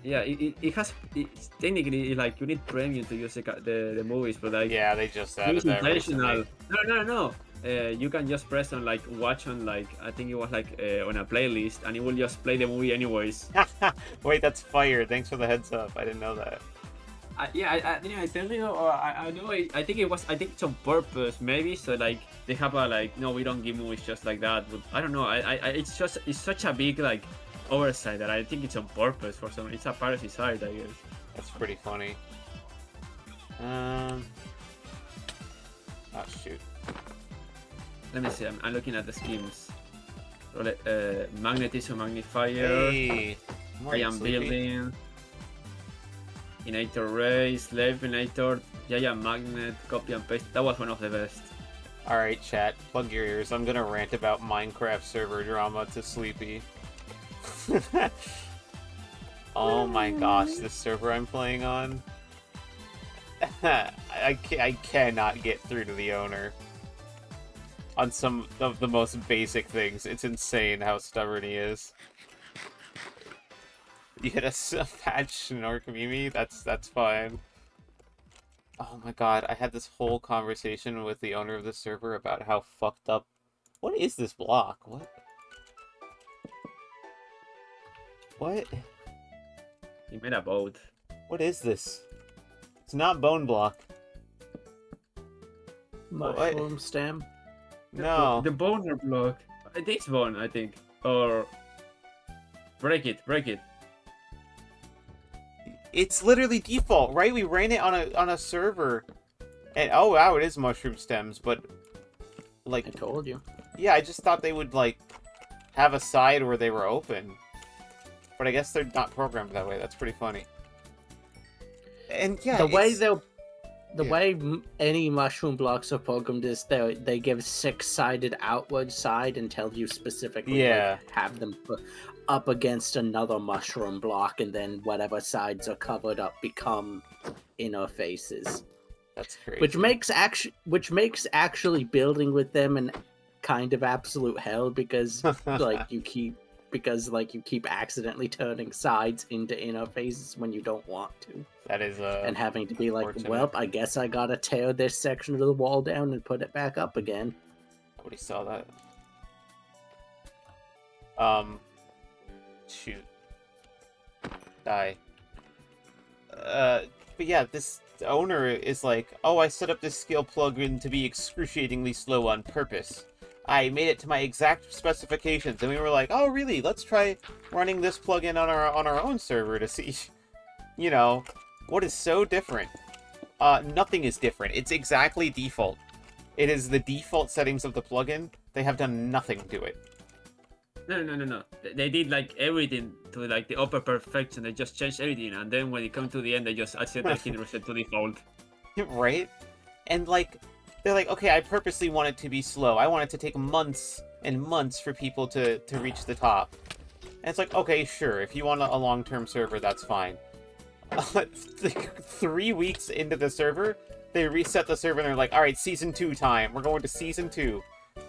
Yeah, it has. It's technically, like, you need premium to use the movies, but like Yeah, they just added it's that intentional. recently. No. You can just press on like watch on like I think it was like on a playlist, and it will just play the movie anyways. Wait, that's fire. Thanks for the heads up. I didn't know that. Didn't I tell you? Or I know. I think it's on purpose, maybe. So like they have a like, no, we don't give movies just like that. But I don't know. It's such a big like oversight that I think it's on purpose for some. It's a piracy site, I guess. That's pretty funny. Oh, shoot. Let me see. I'm looking at the schemes. Magnetism magnifier. Hey! I Morning, am Sleepy. building. Inator Ray, Slave Inator, Giant Magnet, copy and paste. That was one of the best. Alright, chat. Plug your ears. I'm gonna rant about Minecraft server drama to Sleepy. Oh my gosh, this server I'm playing on. I cannot get through to the owner. On some of the most basic things. It's insane how stubborn he is. You hit a patch Norkamimi? That's fine. Oh my god, I had this whole conversation with the owner of the server about how fucked up... What is this block? What? What? He made a boat. What is this? It's not bone block. Mushroom stem. No. The boner block. It is bone, I think. Or break it. It's literally default, right? We ran it on a server. And oh wow, it is mushroom stems, but like I told you. yeah, I just thought they would like have a side where they were open. But I guess they're not programmed that way. That's pretty funny. And yeah, The way it's- any mushroom blocks are programmed is they give 6-sided outward side and tell you specifically Yeah. like, have them put up against another mushroom block, and then whatever sides are covered up become inner faces. That's crazy. Which makes actually building with them an kind of absolute hell because you keep accidentally turning sides into inner faces when you don't want to. that is And having to be like, unfortunate. well, I guess I gotta tear this section of the wall down and put it back up again. Nobody saw that. Shoot. Die. But yeah, this owner is like, oh, I set up this skill plugin to be excruciatingly slow on purpose. I made it to my exact specifications, and we were like, oh, really? Let's try running this plugin on our own server to see, you know, what is so different. Nothing is different. It's exactly default. It is the default settings of the plugin. They have done nothing to it. No. They did like everything to like the upper perfection. They just changed everything, and then when it come to the end, they just accidentally hit reset to default. Right? And like, they're like, okay, I purposely want it to be slow. I want it to take months and months for people to reach the top. And it's like, okay, sure, if you want a long-term server, that's fine. Like 3 weeks into the server, they reset the server and they're like, alright, Season 2 time. We're going to Season 2.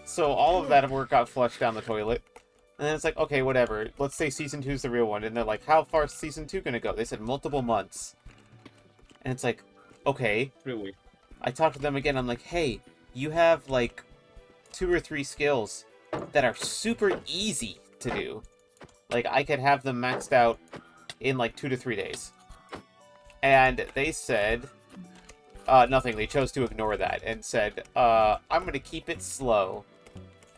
So all of that work got flushed down the toilet. And then it's like, okay, whatever. Let's say Season 2 is the real one. And they're like, how far is Season 2 gonna go? They said multiple months. And it's like, okay. 3 weeks. I talked to them again. I'm like, hey, you have like 2 or 3 skills that are super easy to do. Like, I could have them maxed out in like 2 to 3 days. And they said nothing. They chose to ignore that and said, I'm going to keep it slow.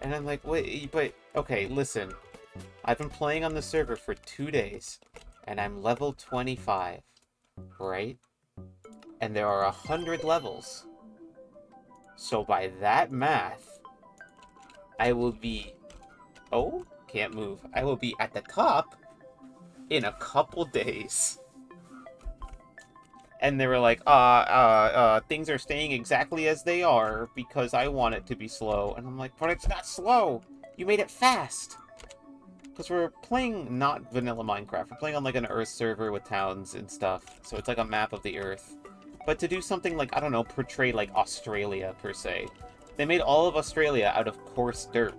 And I'm like, wait, but, okay, listen. I've been playing on the server for 2 days, and I'm level 25, right? And there are 100 levels. So by that math, I will be... Oh, can't move. I will be at the top in a couple days. And they were like, things are staying exactly as they are because I want it to be slow. And I'm like, but it's not slow. You made it fast. Because we're playing not vanilla Minecraft. We're playing on like an Earth server with towns and stuff. So it's like a map of the Earth. But to do something like, I don't know, portray like Australia per se. They made all of Australia out of coarse dirt.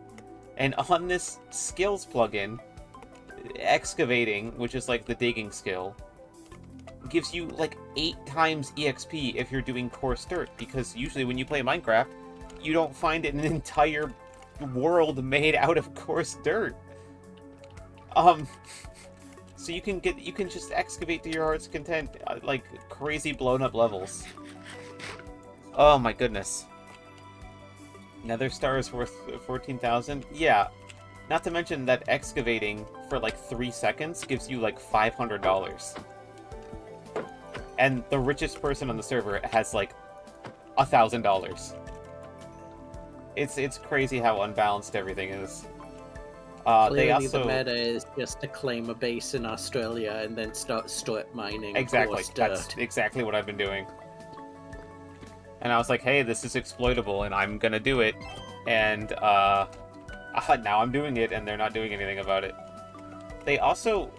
And on this skills plugin, excavating, which is like the digging skill, gives you like 8 times EXP if you're doing coarse dirt, because usually when you play Minecraft, you don't find an entire world made out of coarse dirt. So you can just excavate to your heart's content, like crazy blown up levels. Oh my goodness. Nether star is worth 14,000? Yeah. Not to mention that excavating for like 3 seconds gives you like $500. And the richest person on the server has like $1,000. It's crazy how unbalanced everything is. They also... the meta is just to claim a base in Australia and then start strip mining. Exactly, that's exactly what I've been doing. And I was like, hey, this is exploitable, and I'm gonna do it. And now I'm doing it, and they're not doing anything about it. They also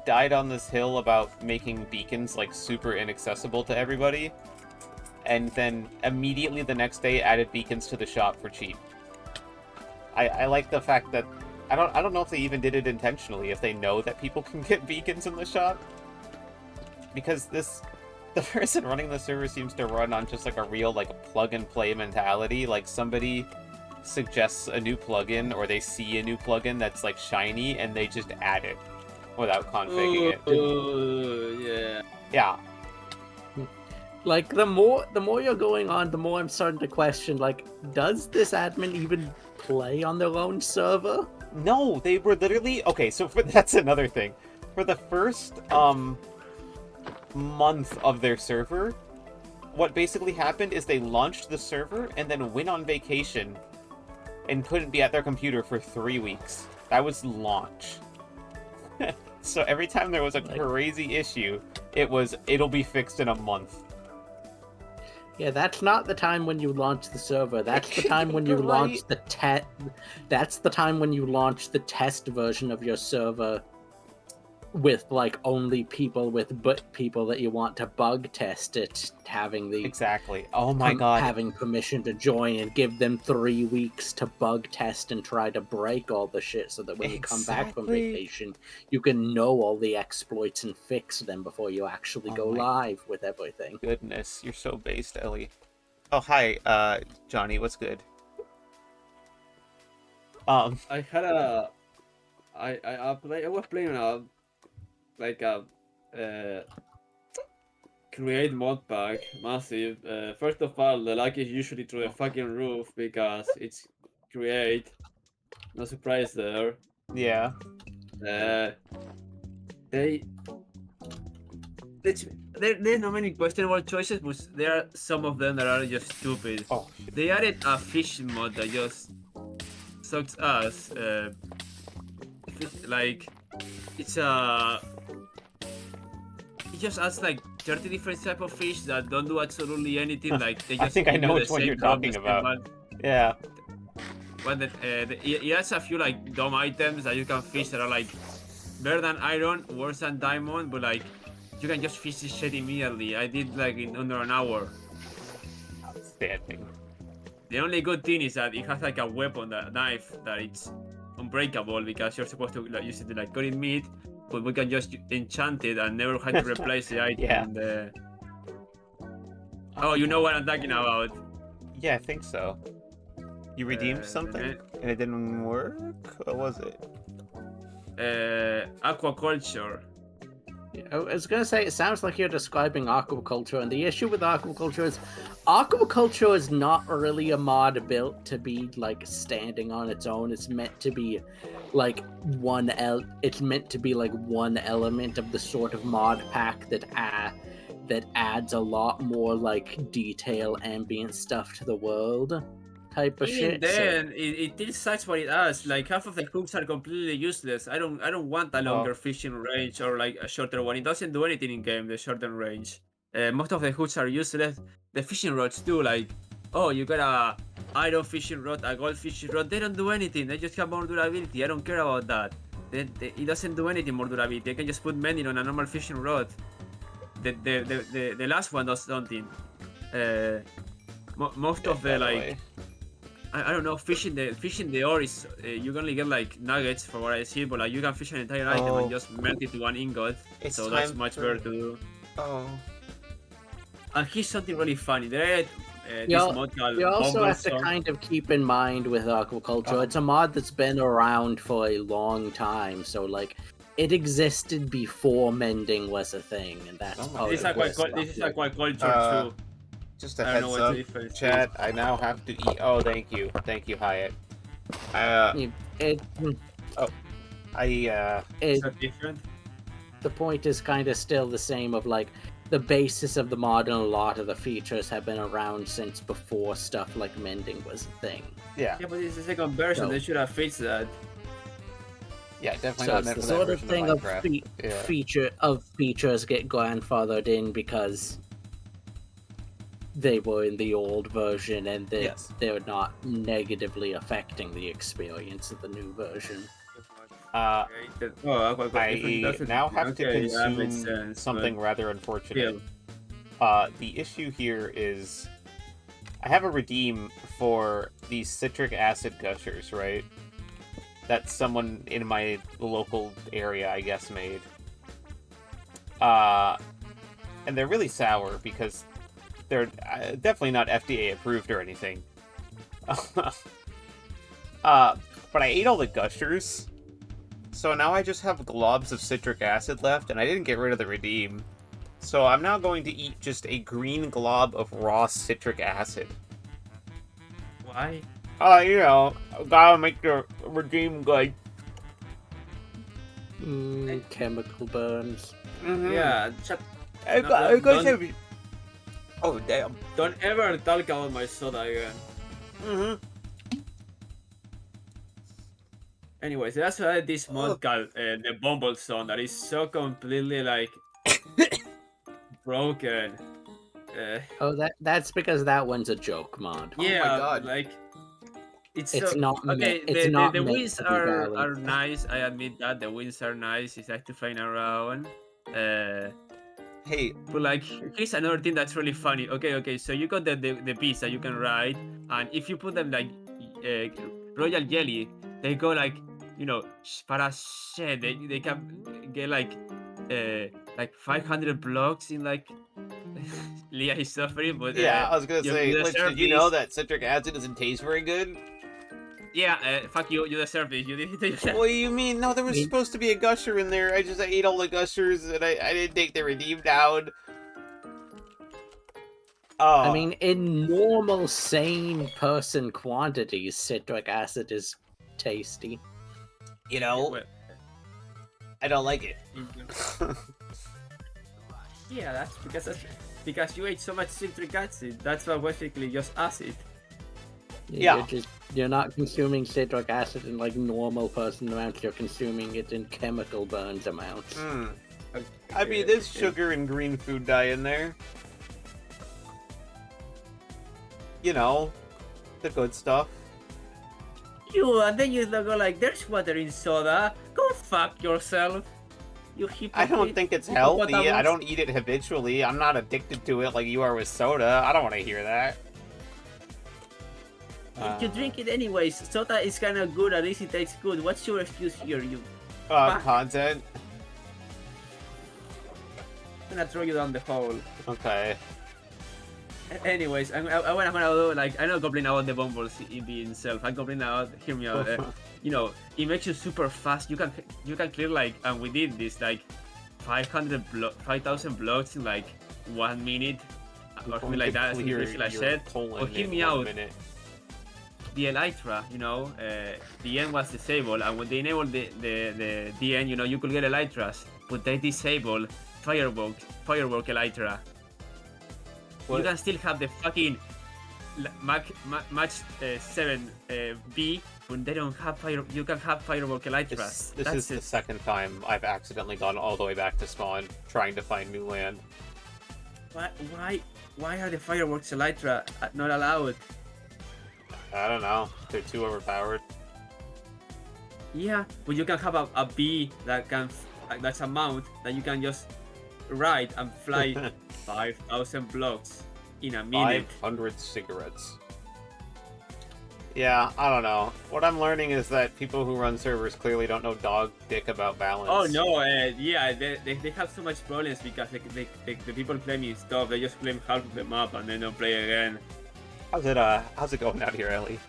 died on this hill about making beacons like super inaccessible to everybody, and then immediately the next day added beacons to the shop for cheap. I like the fact that I don't know if they even did it intentionally, if they know that people can get beacons in the shop, because the person running the server seems to run on just like a real like plug and play mentality. Like somebody suggests a new plugin, or they see a new plugin that's like shiny, and they just add it without configuring it. Yeah. Yeah. Like the more you're going on, the more I'm starting to question, like, does this admin even play on their own server? No, they were literally... Okay, so that's another thing. For the first month of their server, what basically happened is they launched the server and then went on vacation and couldn't be at their computer for 3 weeks. That was launch. So every time there was a crazy issue, it'll be fixed in a month. Yeah, that's not the time when you launch the server. That's the time when you launch the That's the time when you launch the test version of your server with like only people that you want to bug test it, having the exactly. Oh my god, having permission to join and give them 3 weeks to bug test and try to break all the shit, so that when you come back from vacation, you can know all the exploits and fix them before you actually go live with everything. Goodness, you're so based, Ellie. Oh hi, Johnny, what's good? I had a I was playing create mod pack massive. First of all, the lag is usually through the fucking roof because it's create. No surprise there. Yeah. There's not many questionable choices, but there are some of them that are just stupid. Oh, shit. They added a fish mod that just sucks ass. Like it's it just adds like 30 different type of fish that don't do absolutely anything. Like they just I think I know which one you're talking about. Yeah. But it adds a few like dumb items that you can fish that are like better than iron, worse than diamond, but like you can just fish this shit immediately. I did like in under an hour. Outstanding. The only good thing is that it has like a weapon, that knife, that it's unbreakable because you're supposed to like, use it to like cut in meat, but we can just enchant it and never have to replace the item. Yeah. Oh, you know what I'm talking about. Yeah, I think so. You redeemed something and it didn't work? What was it? Aquaculture. Yeah, I was gonna say, it sounds like you're describing aquaculture, and the issue with aquaculture is not really a mod built to be like standing on its own. It's meant to be like one element of the sort of mod pack that adds a lot more like detail, ambient stuff to the world. type of Even shit. then, it still sucks what it does. Like half of the hooks are completely useless. I don't want a longer fishing range or like a shorter one. It doesn't do anything in game. The shorter range. Most of the hooks are useless. The fishing rods too. Like, oh, you got a iron fishing rod, a gold fishing rod. They don't do anything. They just have more durability. I don't care about that. It doesn't do anything more durability. I can just put mending on a normal fishing rod. The last one does something. Most of the like. I don't know, fishing the ore is you can only get like nuggets for what I see, but like you can fish an entire item and just melt it to one ingot. So that's much better to do. Oh. And here's something really funny. There, You this mod called You also Bumble have to Song. kind of keep in mind with aquaculture, it's a mod that's been around for a long time, so like it existed before mending was a thing, and that's part This is of aquaculture too. Just a I don't know heads what up, the difference chat. I now have to eat. Oh, thank you, Hyatt. It, Is that different? the point is kind of still the same of like the basis of the mod and a lot of the features have been around since before stuff like mending was a thing. Yeah. Yeah, but it's the second version. So- They should have fixed that. Yeah, definitely So not it's meant the for that sort of version thing of of Minecraft. features get grandfathered in because they were in the old version and they're not negatively affecting the experience of the new version. I Aquaculture now have to that consume makes sense, something but rather unfortunate. still. The issue here is I have a redeem for these citric acid gushers, right? That someone in my local area, I guess, made. And they're really sour because they're definitely not FDA approved or anything. But I ate all the gushers, so now I just have globs of citric acid left, and I didn't get rid of the redeem. So I'm now going to eat just a green glob of raw citric acid. Why? You know, gotta make the redeem good. Chemical burns. Yeah, Oh, damn. don't ever talk about my soda again. Anyways, that's why this mod called the Bumble Song that is so completely like broken. That's because that one's a joke mod. Yeah, my God. like it's It's so, not okay. meant- it's not the meant wings to be are balanced. nice. I admit that the wings are nice. It's like to flying around. Hey, But like, here's another thing that's really funny. Okay. So you got the bees that you can ride, and if you put them like royal jelly, they go like, you know, para shit. They can get like 500 blocks in like. Leah is suffering, but yeah, I was gonna say, you Lich, deserve did you know this. that citric acid doesn't taste very good? Yeah, fuck you. You deserve this. You did it. What do you mean? No, there was Me- supposed to be a gusher in there. I ate all the gushers, and I didn't take the redeem down. Oh. I mean, in normal, sane person quantities, citric acid is tasty. you know, Well, I don't like it. yeah, that's because you ate so much citric acid. That's why basically just acid. Yeah. You're not consuming citric acid in like normal person amounts. You're consuming it in chemical burns amounts. I mean, there's sugar and green food dye in there. You know, the good stuff. And then you go like, "There's water in soda. Go fuck yourself." You hypocrite. I don't think it's healthy. I don't eat it habitually. I'm not addicted to it like you are with soda. I don't want to hear that. You drink it anyways. Soda is kind of good. At least it tastes good. What's your excuse here? You. Fuck. Content. I'm gonna throw you down the hole. Okay. Anyways, I wanna do like I'm not complaining about the bumbles in being itself. I'm complaining about. Hear me out. You know, it makes you super fast. You can clear like, and we did this like 5,000 blocks in like 1 minute or something like that. Like said. But hear me out. The Elytra, you know, the end was disabled, and when they enabled the end, you know, you could get Elytras, but they disabled firework Elytra. What? You can still have the fucking match 7B when they don't have fire. You can have fireball elytras. This is the second time I've accidentally gone all the way back to spawn trying to find new land. Why are the fireworks elytra not allowed? I don't know. They're too overpowered. Yeah, but you can have a bee that's a mount that you can just ride and fly 5,000 blocks in a minute. 500 cigarettes. Yeah, I don't know. What I'm learning is that people who run servers clearly don't know dog dick about balance. Oh no, yeah, they have so much problems because the people claiming stuff, they just claim half of the map and then don't play again. How's it going out here, Ellie?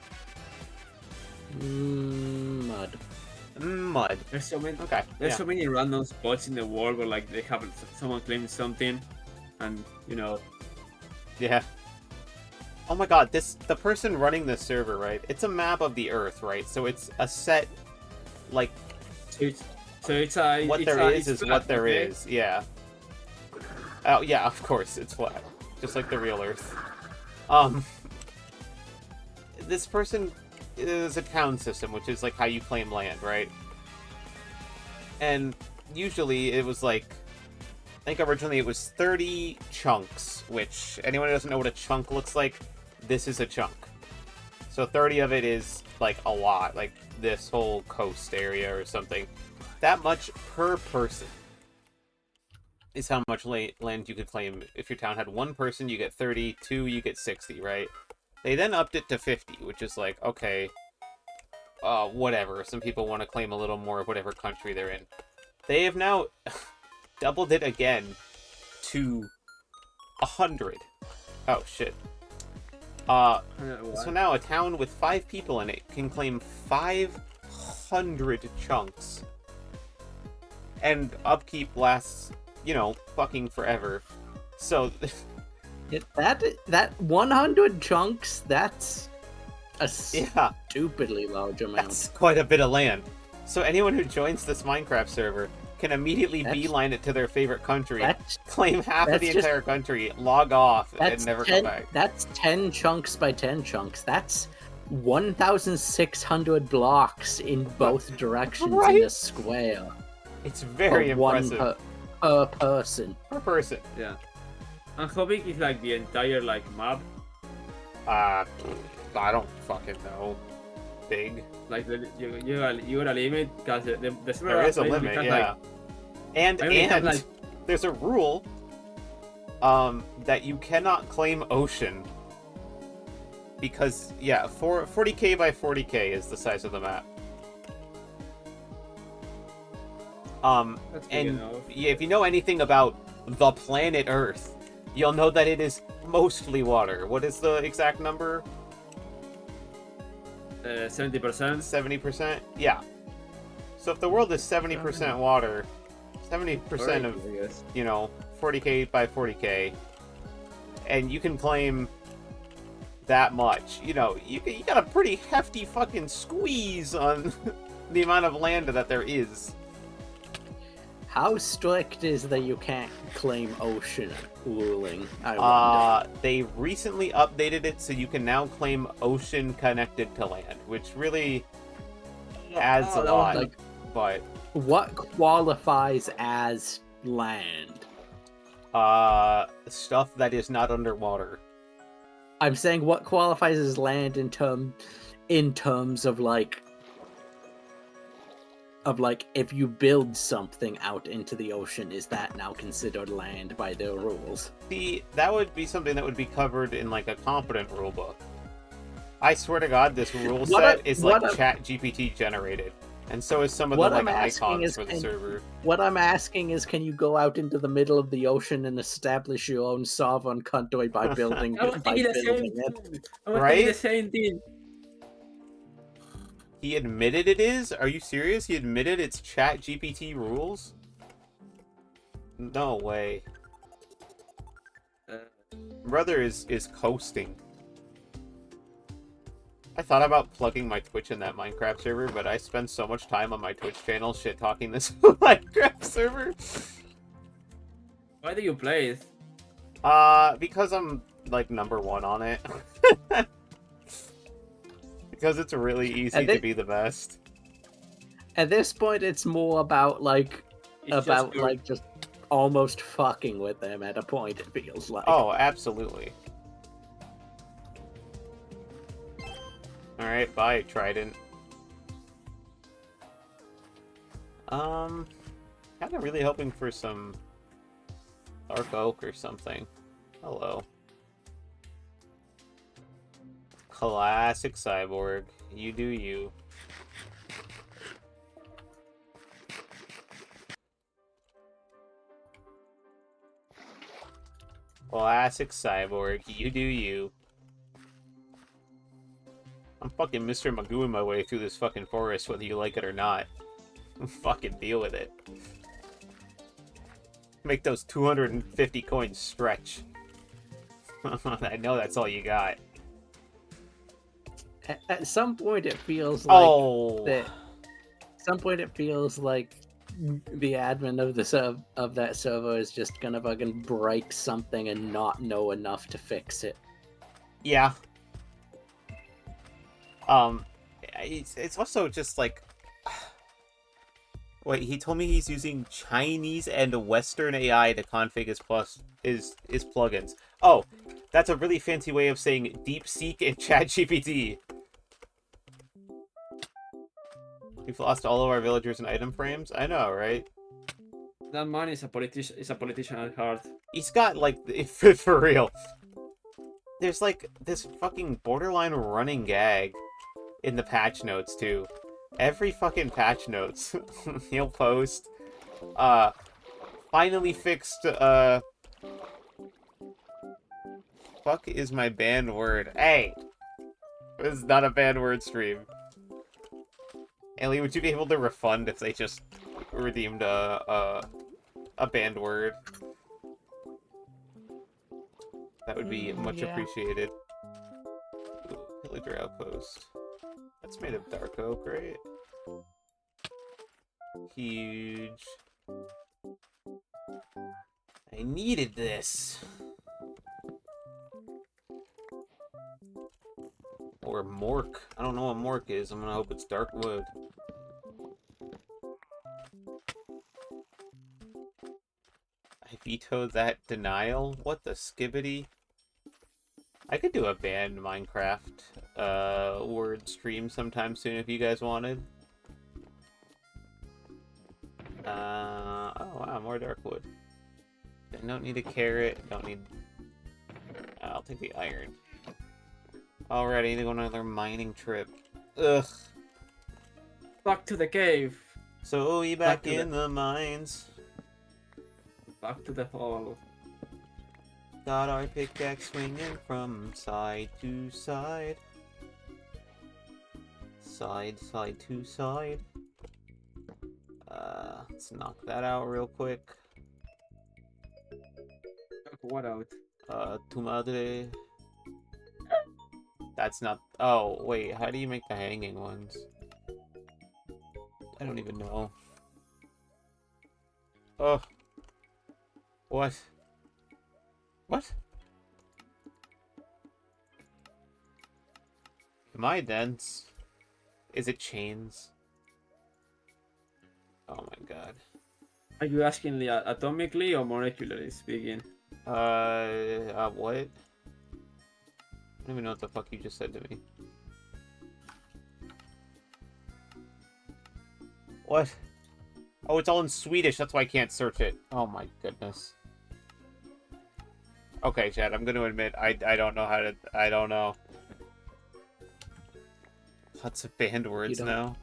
Mud. Mud. There's so many. Okay. There's so many random spots in the world where like they have someone claiming something, and you know. Yeah. Oh my god, the person running this server, right? It's a map of the Earth, right? So it's a set, like. What there is what there is. Yeah. Oh yeah, of course it's flat, just like the real Earth. This person is a town system, which is like how you claim land, right? And usually it was like, I think originally it was 30 chunks, which anyone who doesn't know what a chunk looks like, this is a chunk. So 30 of it is like a lot, like this whole coast area or something. That much per person is how much land you could claim. If your town had one person, you get 30, two, you get 60, right? They then upped it to 50, which is like, okay, whatever. Some people want to claim a little more of whatever country they're in. They have now doubled it again to 100. Oh, shit. So now a town with 5 people in it can claim 500 chunks. And upkeep lasts, you know, fucking forever. So... That 100 chunks, that's a stupidly large amount. That's quite a bit of land. So anyone who joins this Minecraft server can immediately beeline it to their favorite country, claim half of the entire country, log off, and never come back. That's 10 chunks by 10 chunks. That's 1,600 blocks in both directions in a square. It's very impressive. Per person. Per person. Yeah. And how big is like the entire like map? I don't fucking know. Big. Like you got a limit because the there is a limit, yeah. Like, and there's a rule that you cannot claim ocean because 40k by 40k is the size of the map. That's and if you know anything about the planet Earth, you'll know that it is mostly water. What is the exact number? 70%. 70%? Yeah. So if the world is 70% water, 70% of, you know, 40k by 40k, and you can claim that much, you know, you got a pretty hefty fucking squeeze on the amount of land that there is. How strict is that you can't claim ocean ruling? I wonder. They recently updated it so you can now claim ocean connected to land, which really adds a lot. Like, but what qualifies as land? Stuff that is not underwater. I'm saying what qualifies as land in terms of like if you build something out into the ocean, is that now considered land by their rules? See, that would be something that would be covered in like a competent rulebook. I swear to God, this rule set is like ChatGPT generated, and so is some of the like icons for the server. What I'm asking is, can you go out into the middle of the ocean and establish your own sovereign country by building it? Right? The same thing. He admitted it is? Are you serious? He admitted it's ChatGPT rules? No way. Brother is coasting. I thought about plugging my Twitch in that Minecraft server, but I spend so much time on my Twitch channel shit-talking this Minecraft server. Why do you play it? Because I'm like #1 on it. Because it's really easy to be the best. At this point, it's more about just almost fucking with them at a point, it feels like. Oh, absolutely. Alright, bye, Trident. Kind of really hoping for some Dark Oak or something. Hello. Classic Cyborg. You do you. Classic Cyborg. You do you. I'm fucking Mr. Magoo my way through this fucking forest, whether you like it or not. Fucking deal with it. Make those 250 coins stretch. I know that's all you got. At some point, it feels like At some point, it feels like the admin of that server is just gonna fucking break something and not know enough to fix it. Yeah. It's also just like... Wait, he told me he's using Chinese and Western AI to config his plugins. Oh, that's a really fancy way of saying DeepSeek and ChatGPT. We've lost all of our villagers and item frames. I know, right? That man is a politician at heart. He's got like, for real. There's like this fucking borderline running gag in the patch notes too. Every fucking patch notes he'll post finally fixed fuck is my banned word. Hey! This is not a banned word stream. Ellie, would you be able to refund if they just redeemed a banned word? That would be much appreciated. Ooh, Pillager Outpost. That's made of dark oak, right? Huge. I needed this. Or mork. I don't know what mork is. I'm gonna hope it's dark wood. I veto that denial. What the skibbity? I could do a banned Minecraft word stream sometime soon if you guys wanted. Oh wow, more dark wood. I don't need a carrot. Don't need. I'll take the iron. Alright, I need to go on another mining trip. Ugh. Back to the cave. So we back in the mines. Back to the hall. Got our pickaxe swinging from side to side. Side to side. Let's knock that out real quick. What out? Tu madre. That's not... Oh, wait, how do you make the hanging ones? I don't even know. Oh. What? What? Am I dense? Is it chains? Oh my god. Are you asking atomically or molecularly speaking? What? I don't even know what the fuck you just said to me. What? Oh, it's all in Swedish, that's why I can't search it. Oh my goodness. Okay, Chad, I'm gonna admit, I don't know how to... I don't know. Lots of banned words now.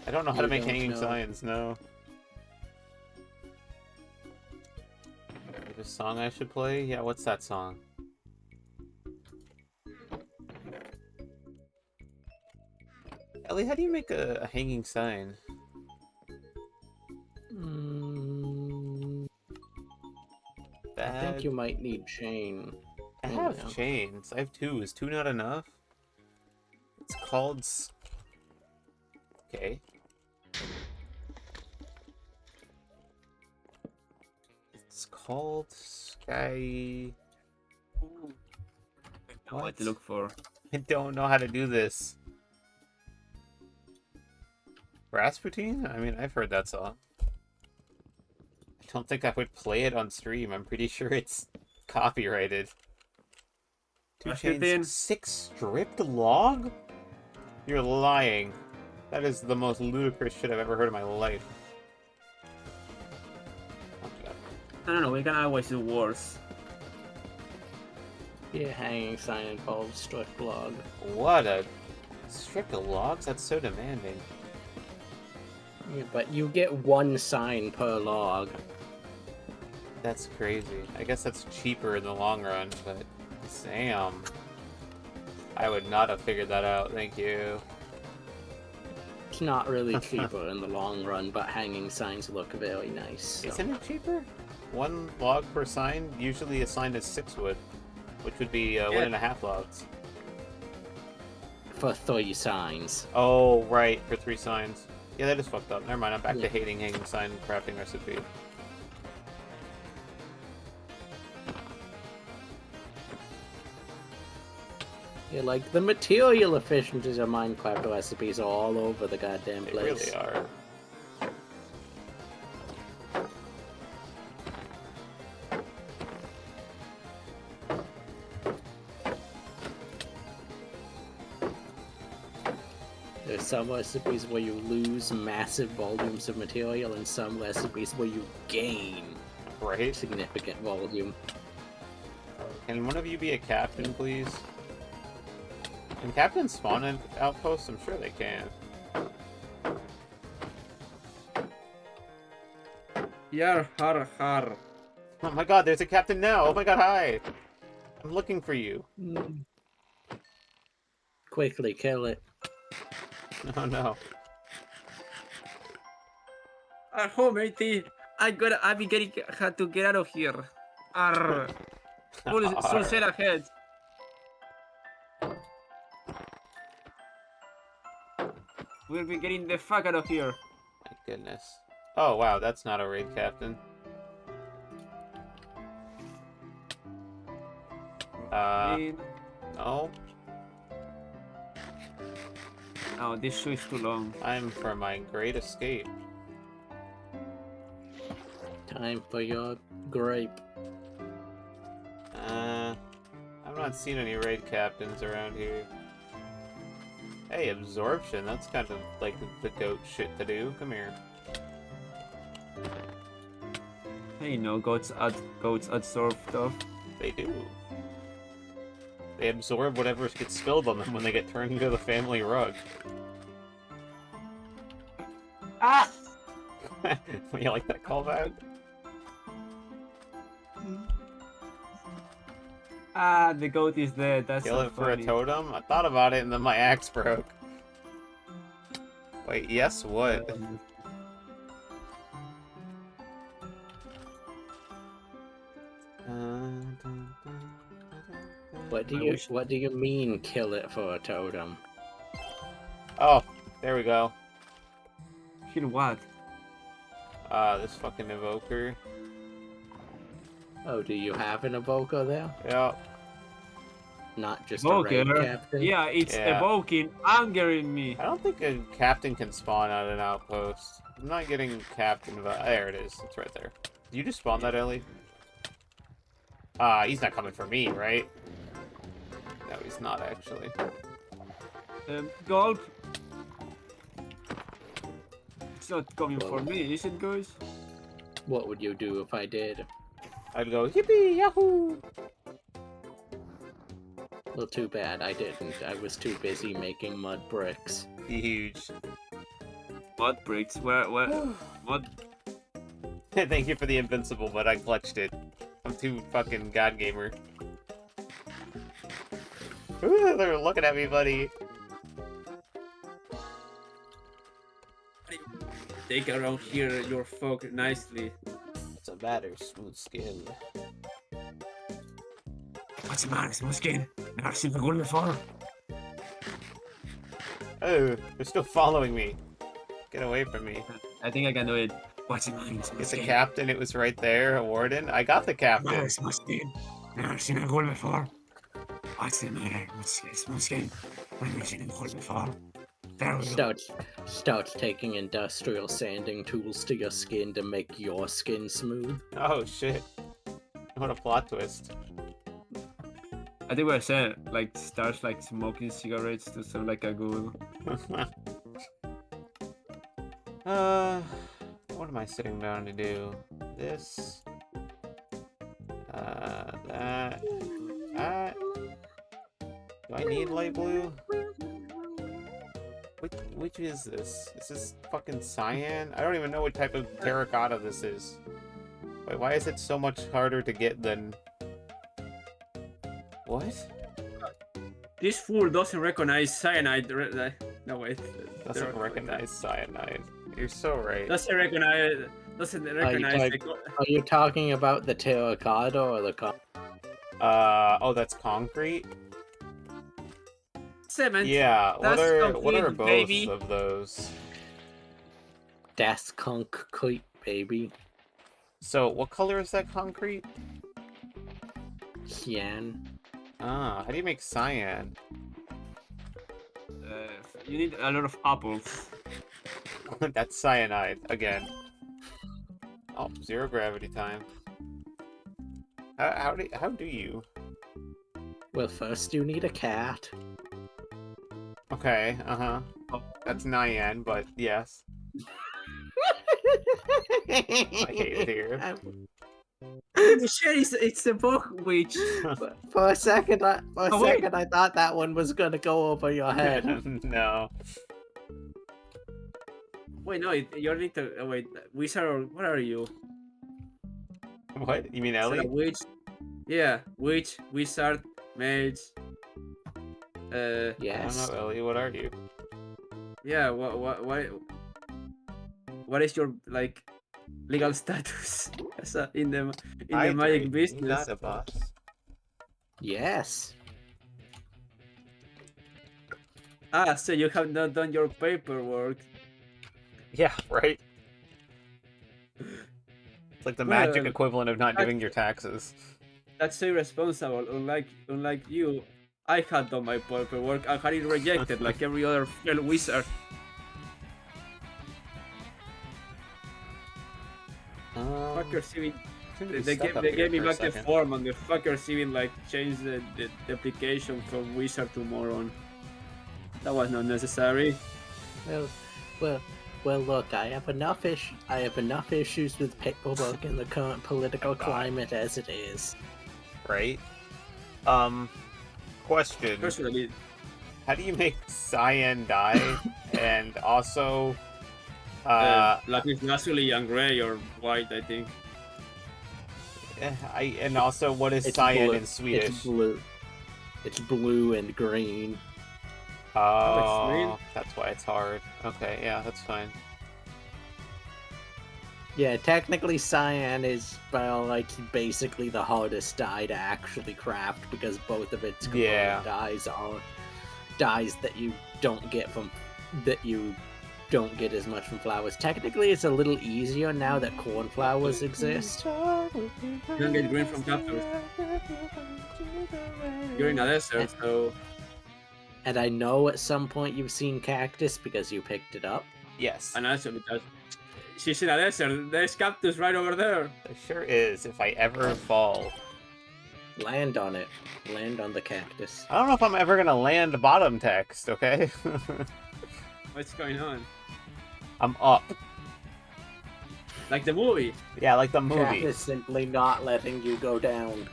I don't know how to make hanging signs, no. There's a song I should play? Yeah, what's that song? Ellie, how do you make a hanging sign? I think you might need chain. I have chains. I have 2. Is 2 not enough? It's called... Okay. It's called Sky... What to look for? I don't know how to do this. Rasputin? I mean, I've heard that song. I don't think I would play it on stream. I'm pretty sure it's copyrighted. 2 chains, 6 stripped log? You're lying. That is the most ludicrous shit I've ever heard in my life. Oh, God. No, we can always do worse. Yeah, hanging sign involves strict log. What a... Stripped logs? That's so demanding. Yeah, but you get 1 sign per log. That's crazy. I guess that's cheaper in the long run, but... Damn. I would not have figured that out, thank you. It's not really cheaper in the long run, but hanging signs look very nice. So. Isn't it cheaper? 1 log per sign, usually assigned as 6 wood, which would be 1.5 logs. For 3 signs. Oh, right, for 3 signs. Yeah, that is fucked up. Never mind, I'm back to hating hanging sign crafting recipe. Yeah, like, the material efficiencies of Minecraft recipes are all over the goddamn They place. really are. There's some recipes where you lose massive volumes of material, and some recipes where you gain Right? significant volume. Can one of you be a captain, please? Can captains spawn in outposts? I'm sure they can. Yar har har. Oh my god, there's a captain now! Oh my god, hi! I'm looking for you. Quickly kill it. Oh no. Oh matey, I'll be getting had to get out of here. Arr. Full set ahead. We'll be getting the fuck out of here. My goodness. Oh wow, that's not a raid captain. No. Oh, this shoe is too long. Time for my great escape. Time for your grape. I've not seen any raid captains around here. Hey, absorption, that's kind of like the goat shit to do. Come here. Hey, no, goats absorb stuff. They do. They absorb whatever gets spilled on them when they get turned into the family rug. Ah! You like that callback? Ah, the goat is dead. That's Kill so it for funny. a totem? I thought about it and then my axe broke. Wait, yes, what? What do you mean kill it for a totem? Oh, there we go. Kill what? This fucking evoker. Oh, do you have an evoker there? Yeah. Not just a raid Evoker? captain? Yeah, it's Yeah. evoking anger in me. I don't think a captain can spawn at an outpost. I'm not getting captain. There it is. It's right there. Did you just spawn that, Ellie? He's not coming for me, right? No, he's not actually. Gulp. It's not coming for me, is it, guys? What would you do if I did? I'd go yippee yahoo. Well, too bad I didn't. I was too busy making mud bricks. Huge. What bricks? Where? What? Thank you for the invincible, but I clutched it. I'm too fucking god gamer. Ooh, they're looking at me, buddy. Take around here your folk nicely. What's a matter, smooth skin? What's the matter, smooth skin? Never seen the goal before. Oh, they're still following me. Get away from me. I think I can do it. What's the matter, smooth It's a skin? captain, it was right there, a warden. I got the captain. Smooth skin. Never seen a goal before. What's the matter? What's game? Never seen a goal before. There we go. Start taking industrial sanding tools to your skin to make your skin smooth. Oh shit! What a plot twist. I think what I said, like, starts like smoking cigarettes to sound like a ghoul. What am I sitting down to do? This. That. That. Do I need light blue? Which is this? Is this fucking cyan? I don't even know what type of terracotta this is. Wait, why is it so much harder to get than... What? This fool doesn't recognize cyanide. No wait. Doesn't recognize cyanide. You're so right. Doesn't recognize. Are you talking about the terracotta or the oh, that's concrete? Cement. Yeah, what That's are concrete, both baby. of those? Das concrete, baby. So, what color is that concrete? Cyan. Ah, how do you make cyan? You need a lot of apples. That's cyanide, again. Oh, 0 gravity time. How do you? Well, first you need a cat. Okay, uh-huh. That's Nyan, but yes. I hate it here. It's the book witch. For a second, I wait. thought that one was gonna go over your head. No. Wait, no, you need to wait. Wizard, or what are you? What? You mean Is that Ellie? a witch? Yeah, witch, wizard, mage. I Yes. don't know, Ellie, what are you? Yeah. What is your like legal status as in the magic business? Not a boss. Yes. Ah, so you have not done your paperwork. Yeah, right? It's like the magic Well, equivalent of not doing your taxes. That's irresponsible. Unlike you, I had done my paperwork and had it rejected like every other fellow wizard. Fuckers even they gave me back the form and the fuckers even like changed the application from wizard to moron. That was not necessary. Well, look, I have enough issues with paperwork in the current political climate as it is. Right? Question. Personally, How do you make cyan dye? And also... like it's naturally and gray or white, I think. and also, what is It's cyan blue. in Swedish? It's blue. It's blue and green. Oh, green? that's why it's hard. Okay, yeah, that's fine. Yeah, technically cyan is, well, like, basically the hardest dye to actually craft because both of its component Yeah. dyes are dyes that you don't get as much from flowers. Technically, it's a little easier now that cornflowers exist. You don't get green from cactus. You're in a desert, so Uh, And I know at some point you've seen cactus because you picked it up. Yes, and also because she's in a desert. There's cactus right over there. there sure is, if I ever fall. Land on it. Land on the cactus. I don't know if I'm ever gonna land bottom text, okay? What's going on? I'm up. Like the movie. Yeah, like the Cat movie. is simply not letting you go down.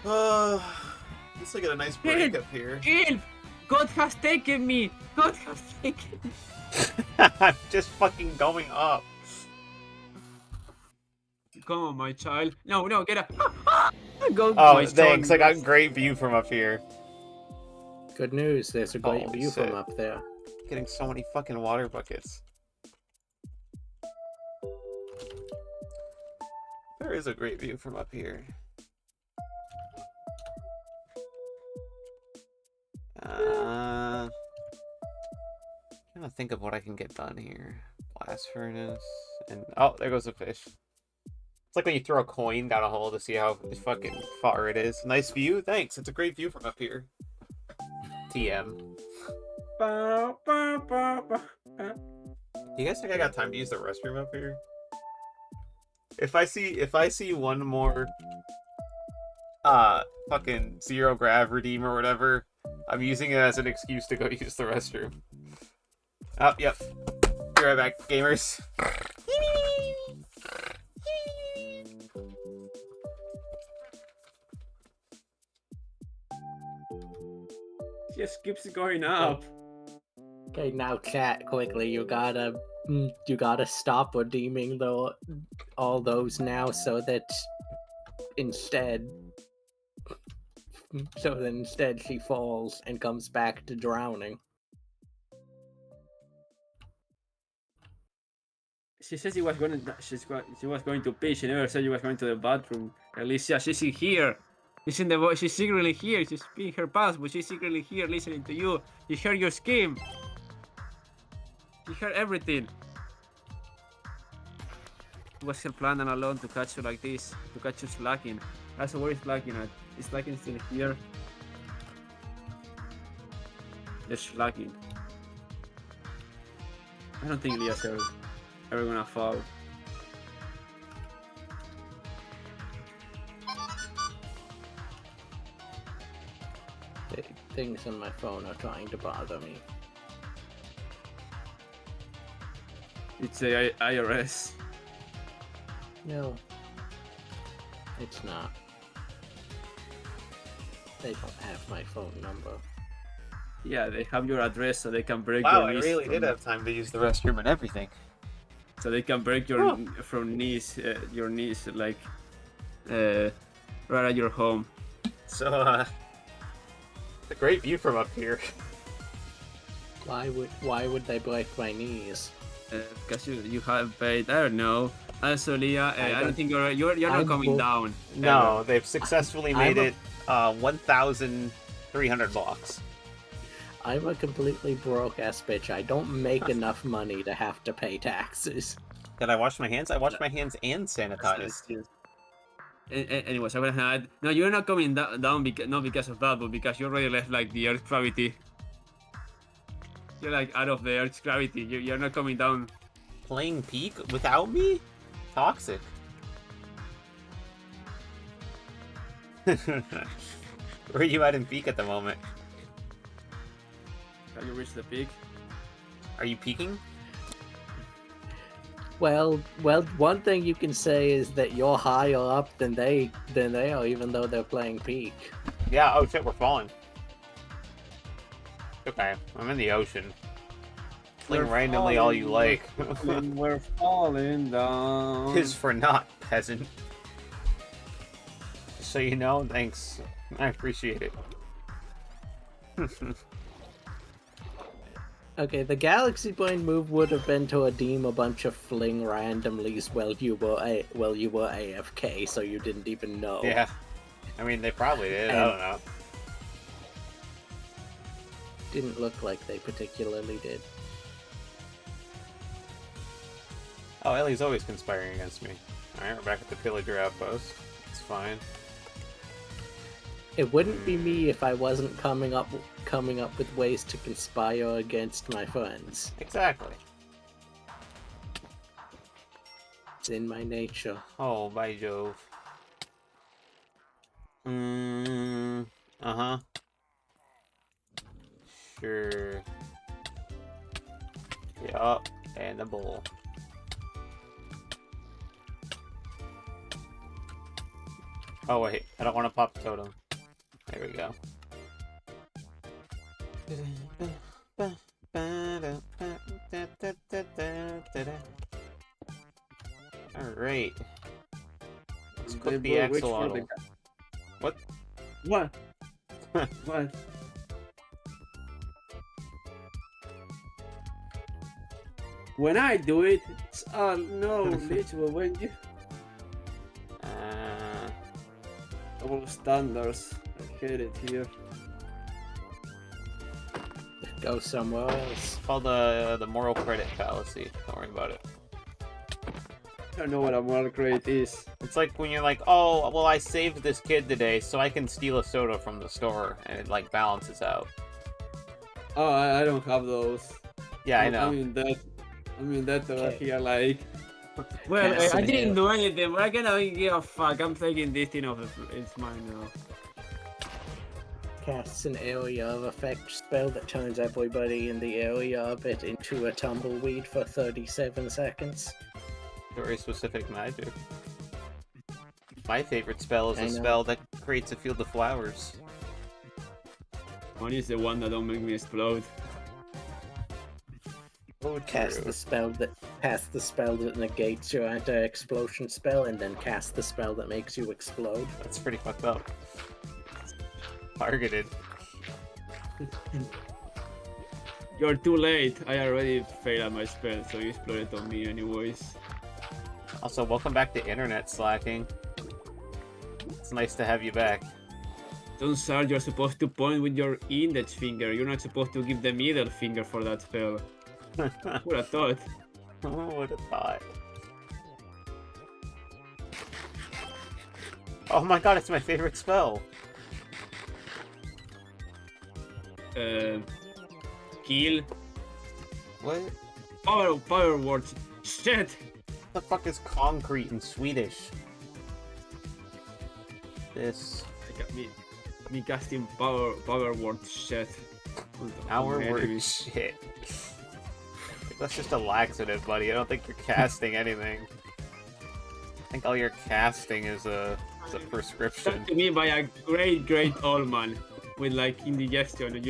Let's look at a nice break up here. Ilf! God has taken me! God has taken me! I'm just fucking going up. Come on, my child. No, get up. Go, Oh, my thanks. son. I got great view from up here. Good news, there's a great Holy view shit. from up there. Getting so many fucking water buckets. There is a great view from up here. Trying to think of what I can get done here. Blast furnace and oh, there goes a fish. It's like when you throw a coin down a hole to see how fucking far it is. Nice view? Thanks. It's a great view from up here. TM. You guys think I got time to use the restroom up here? If I see one more fucking zero grav redeem or whatever, I'm using it as an excuse to go use the restroom. Oh, yep. Be right back, gamers. Just keeps going up. Okay, now chat quickly. You gotta stop redeeming all those now, so that instead she falls and comes back to drowning. She says she was going to pee. She never said she was going to the bathroom. Alicia, she's in here. She's in the. She's secretly here. She's peeing her pants, but she's secretly here listening to you. She heard your scheme. She heard everything. What's her plan and alone to catch you like this? To catch you slacking. Also, where is slacking at? Is slacking still here? There's slacking. I don't think Leah's ever gonna fall. Things on my phone are trying to bother me. It's a IRS. No, it's not. They don't have my phone number. Yeah, they have your address so they can break Wow, your I knees. really did have time to use the restroom and everything. So they can break your your knees like right at your home. So, it's a great view from up here. Why would they break my knees? Because you have paid. I don't know. Also, Leah, I don't think you're not coming down. No, ever. they've successfully made it 1,300 blocks. I'm a completely broke ass bitch. I don't make enough money to have to pay taxes. Did I wash my hands? I washed my hands and sanitized. Anyways, I'm gonna add. No, you're not coming down not because of that, but because you already left like the Earth's gravity. You're like out of the Earth's gravity. You're not coming down. Playing Peak without me? Toxic. Where are you at in Peak at the moment? Have you reached the peak? Are you peaking? Well, one thing you can say is that you're higher up than they are, even though they're playing Peak. Yeah, oh shit, we're falling. Okay, I'm in the ocean. Fling randomly all you like. We're falling down. Tis for naught, peasant. Just so you know, thanks. I appreciate it. Okay, the galaxy brain move would have been to redeem a bunch of fling randomly while you were AFK, so you didn't even know. Yeah. I mean, they probably did. I don't know. Didn't look like they particularly did. Oh, Ellie's always conspiring against me. Alright, we're back at the pillager outpost. It's fine. It wouldn't be me if I wasn't coming up with ways to conspire against my friends. Exactly. It's in my nature. Oh, by Jove. Uh-huh. Sure. Yup, and the bowl. Oh wait, I don't want to pop the totem. There we go. Alright. Let's cook the axolotl. What? What? What? When I do it, it's no, literally when you double standards. I hate it here. Go somewhere else. It's called the moral credit fallacy. Don't worry about it. don't know what a moral crate is. It's like when you're like, oh, well, I saved this kid today, so I can steal a soda from the store, and it like balances out. Oh, I don't have those. Yeah, I know. I mean that over Okay. here, like. Well, Cast I an didn't ale. do anything, but I cannot give a fuck. I'm taking this thing off. It's mine now. Casts an area of effect spell that turns everybody in the area of it into a tumbleweed for 37 seconds. Very specific magic. My favorite spell is I a know. spell that creates a field of flowers. One is the one that don't make me explode. Oh, Cast true. the spell that negates your anti-explosion spell, and then cast the spell that makes you explode. That's pretty fucked up. Targeted. You're too late. I already failed at my spell, so you exploded on me anyways. Also, welcome back to Internet Slacking. It's nice to have you back. Don't start, you're supposed to point with your index finger. You're not supposed to give the middle finger for that spell. Who would have thought? Who would have thought? Oh my god, it's my favorite spell. Kill. What? Power words. Shit! What the fuck is concrete in Swedish? This. I got me casting power word shit. Our word Enemies. shit. That's just a laxative, buddy. I don't think you're casting anything. I think all you're casting is a prescription. Sent to me by a great old man with like indigestion. And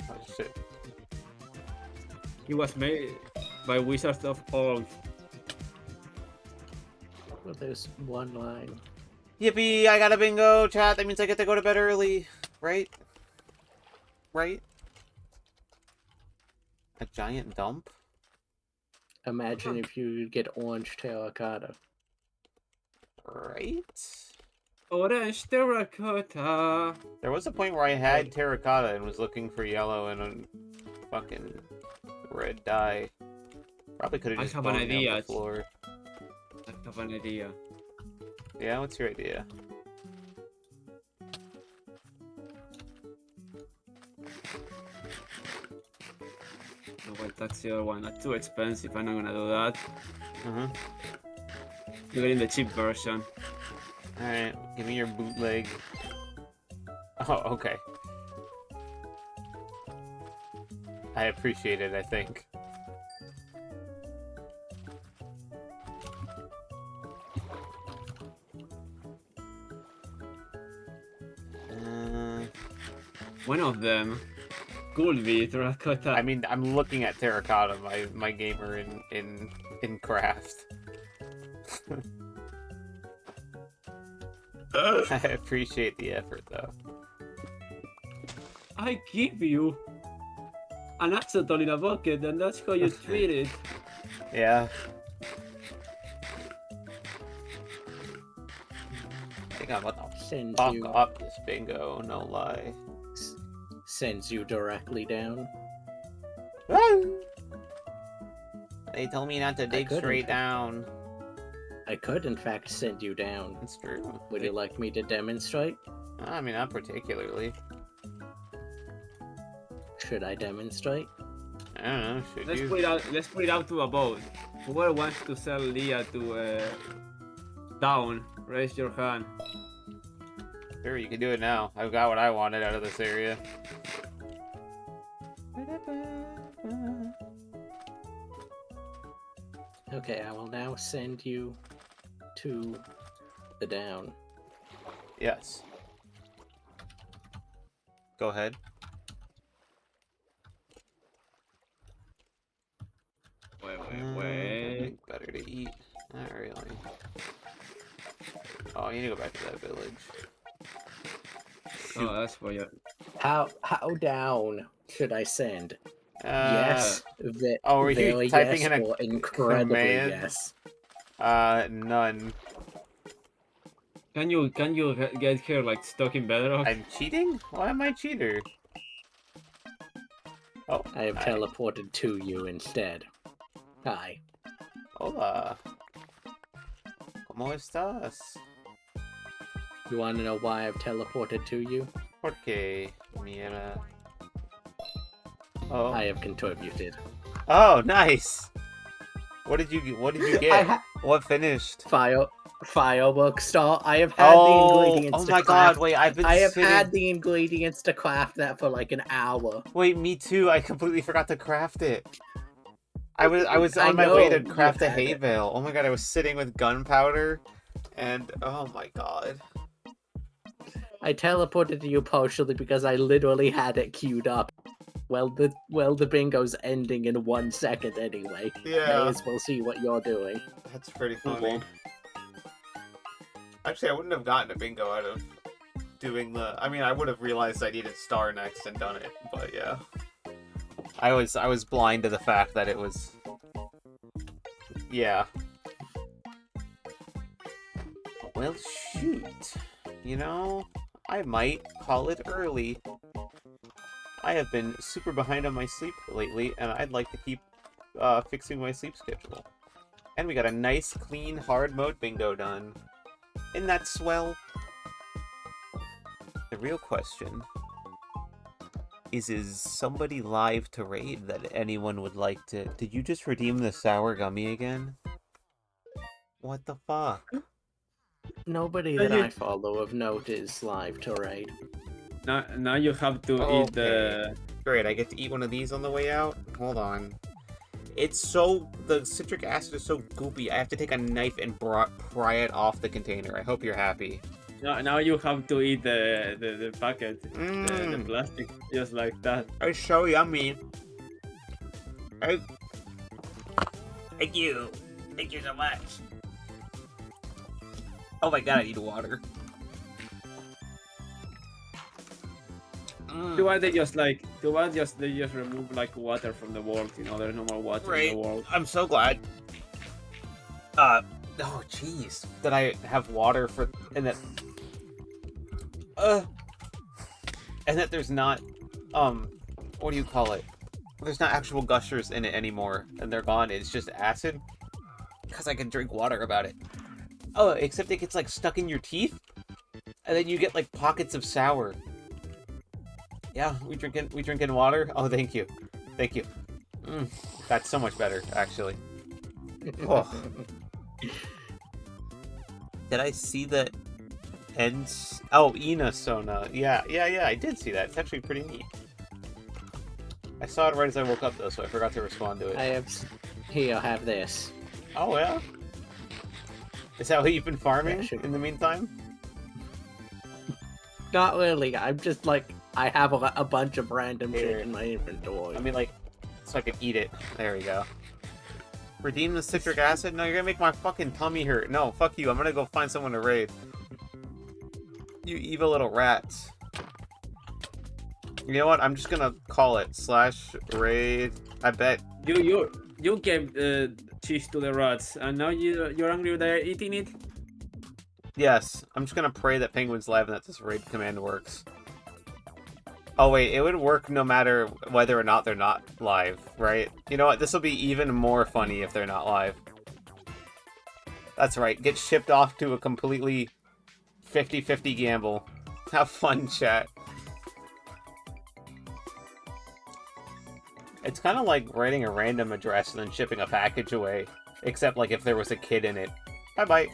Oh shit. he was made by Wizards of Old. Well, there's one line. Yippee! I got a bingo, chat. That means I get to go to bed early, right? Right? A giant dump? Imagine if you get orange terracotta. Right? Orange terracotta. There was a point where I had terracotta and was looking for yellow and a fucking red dye. Probably could have I just have an boned down idea. the floor. I have an idea. Yeah, what's your idea? Oh, well, that's the other one. That's too expensive. I'm not gonna do that. You're getting the cheap version. Alright, give me your bootleg. Oh, okay. I appreciate it, I think. One of them could be terracotta. I mean, I'm looking at terracotta, my gamer in craft. I appreciate the effort, though. I give you an acetone in a bucket, and that's how you treat it. Yeah. I think I'm about to Sends fuck you up this bingo, no lie. sends you directly down. They told me not to dig couldn't. straight down. I could, in fact, send you down. That's true. Would you like me to demonstrate? I mean, not particularly. Should I demonstrate? I don't know, should Let's you? put it out. Let's put it out to a vote. Whoever wants to sell Leah to down, raise your hand. Sure, you can do it now. I've got what I wanted out of this area. Okay, I will now send you to the down. Yes. Go ahead. Wait. Better to eat. Not really. Oh, you need to go back to that village. Oh, that's why you. How down should I send? Yes. oh, were you Very typing yes, in a or incredibly command? yes. None. Can you get her like stuck in bedrock? I'm cheating? Why am I a cheater? Oh, I have hi. teleported to you instead. Hi. Hola. ¿Cómo estás? You want to know why I've teleported to you? Porque, mira. Oh. I have contributed. Oh, nice. What did you get? What finished? Firework star. I have had the ingredients. Oh to my craft. god! Wait, I've been. I have sitting... had the ingredients to craft that for like an hour. Wait, me too. I completely forgot to craft it. I was on my way to craft a hay bale. Oh my god! I was sitting with gunpowder, and oh my god. I teleported to you partially because I literally had it queued up. Well, the bingo's ending in 1 second anyway. Yeah. May as well see what you're doing. That's pretty funny. Actually, I wouldn't have gotten a bingo out of doing the... I mean, I would have realized I needed star next and done it, but yeah. I was blind to the fact that it was... Yeah. Well, shoot. You know, I might call it early. I have been super behind on my sleep lately, and I'd like to keep fixing my sleep schedule. And we got a nice, clean, hard mode bingo done. Isn't that swell? The real question is somebody live to raid that anyone would like to... Did you just redeem the sour gummy again? What the fuck? Nobody that I follow of note is live to raid. Now you have to eat the... Great, I get to eat one of these on the way out? Hold on. It's so... The citric acid is so goopy, I have to take a knife and pry it off the container. I hope you're happy. Now you have to eat the packet, the plastic, just like that. It's so yummy. Thank you. Thank you so much. Oh my god, I need water. Too bad they just remove like water from the world, you know, there's no more water in the world. I'm so glad. Oh jeez. That I have water for and that there's not what do you call it? There's not actual gushers in it anymore, and they're gone. It's just acid. Because I can drink water about it. Oh, except it gets like stuck in your teeth, and then you get like pockets of sour. Yeah, we drinking water. Oh, thank you. That's so much better, actually. Oh. Did I see that? Oh, Ina Sona. Yeah, I did see that. It's actually pretty neat. I saw it right as I woke up though, so I forgot to respond to it. I have this. Oh yeah. Is that what you've been farming in the meantime? Not really. I'm just like, I have a bunch of random shit in my inventory. I mean, like, so I can eat it. There we go. Redeem the citric acid? No, you're gonna make my fucking tummy hurt. No, fuck you. I'm gonna go find someone to raid. You evil little rats. You know what? I'm just gonna call it /raid. I bet. You gave cheese to the rats, and now you're angry they're eating it? Yes. I'm just gonna pray that Penguin's live and that this raid command works. Oh wait, it would work no matter whether or not they're not live, right? You know what? This will be even more funny if they're not live. That's right. Get shipped off to a completely 50-50 gamble. Have fun, chat. It's kind of like writing a random address and then shipping a package away. Except like if there was a kid in it. Bye-bye.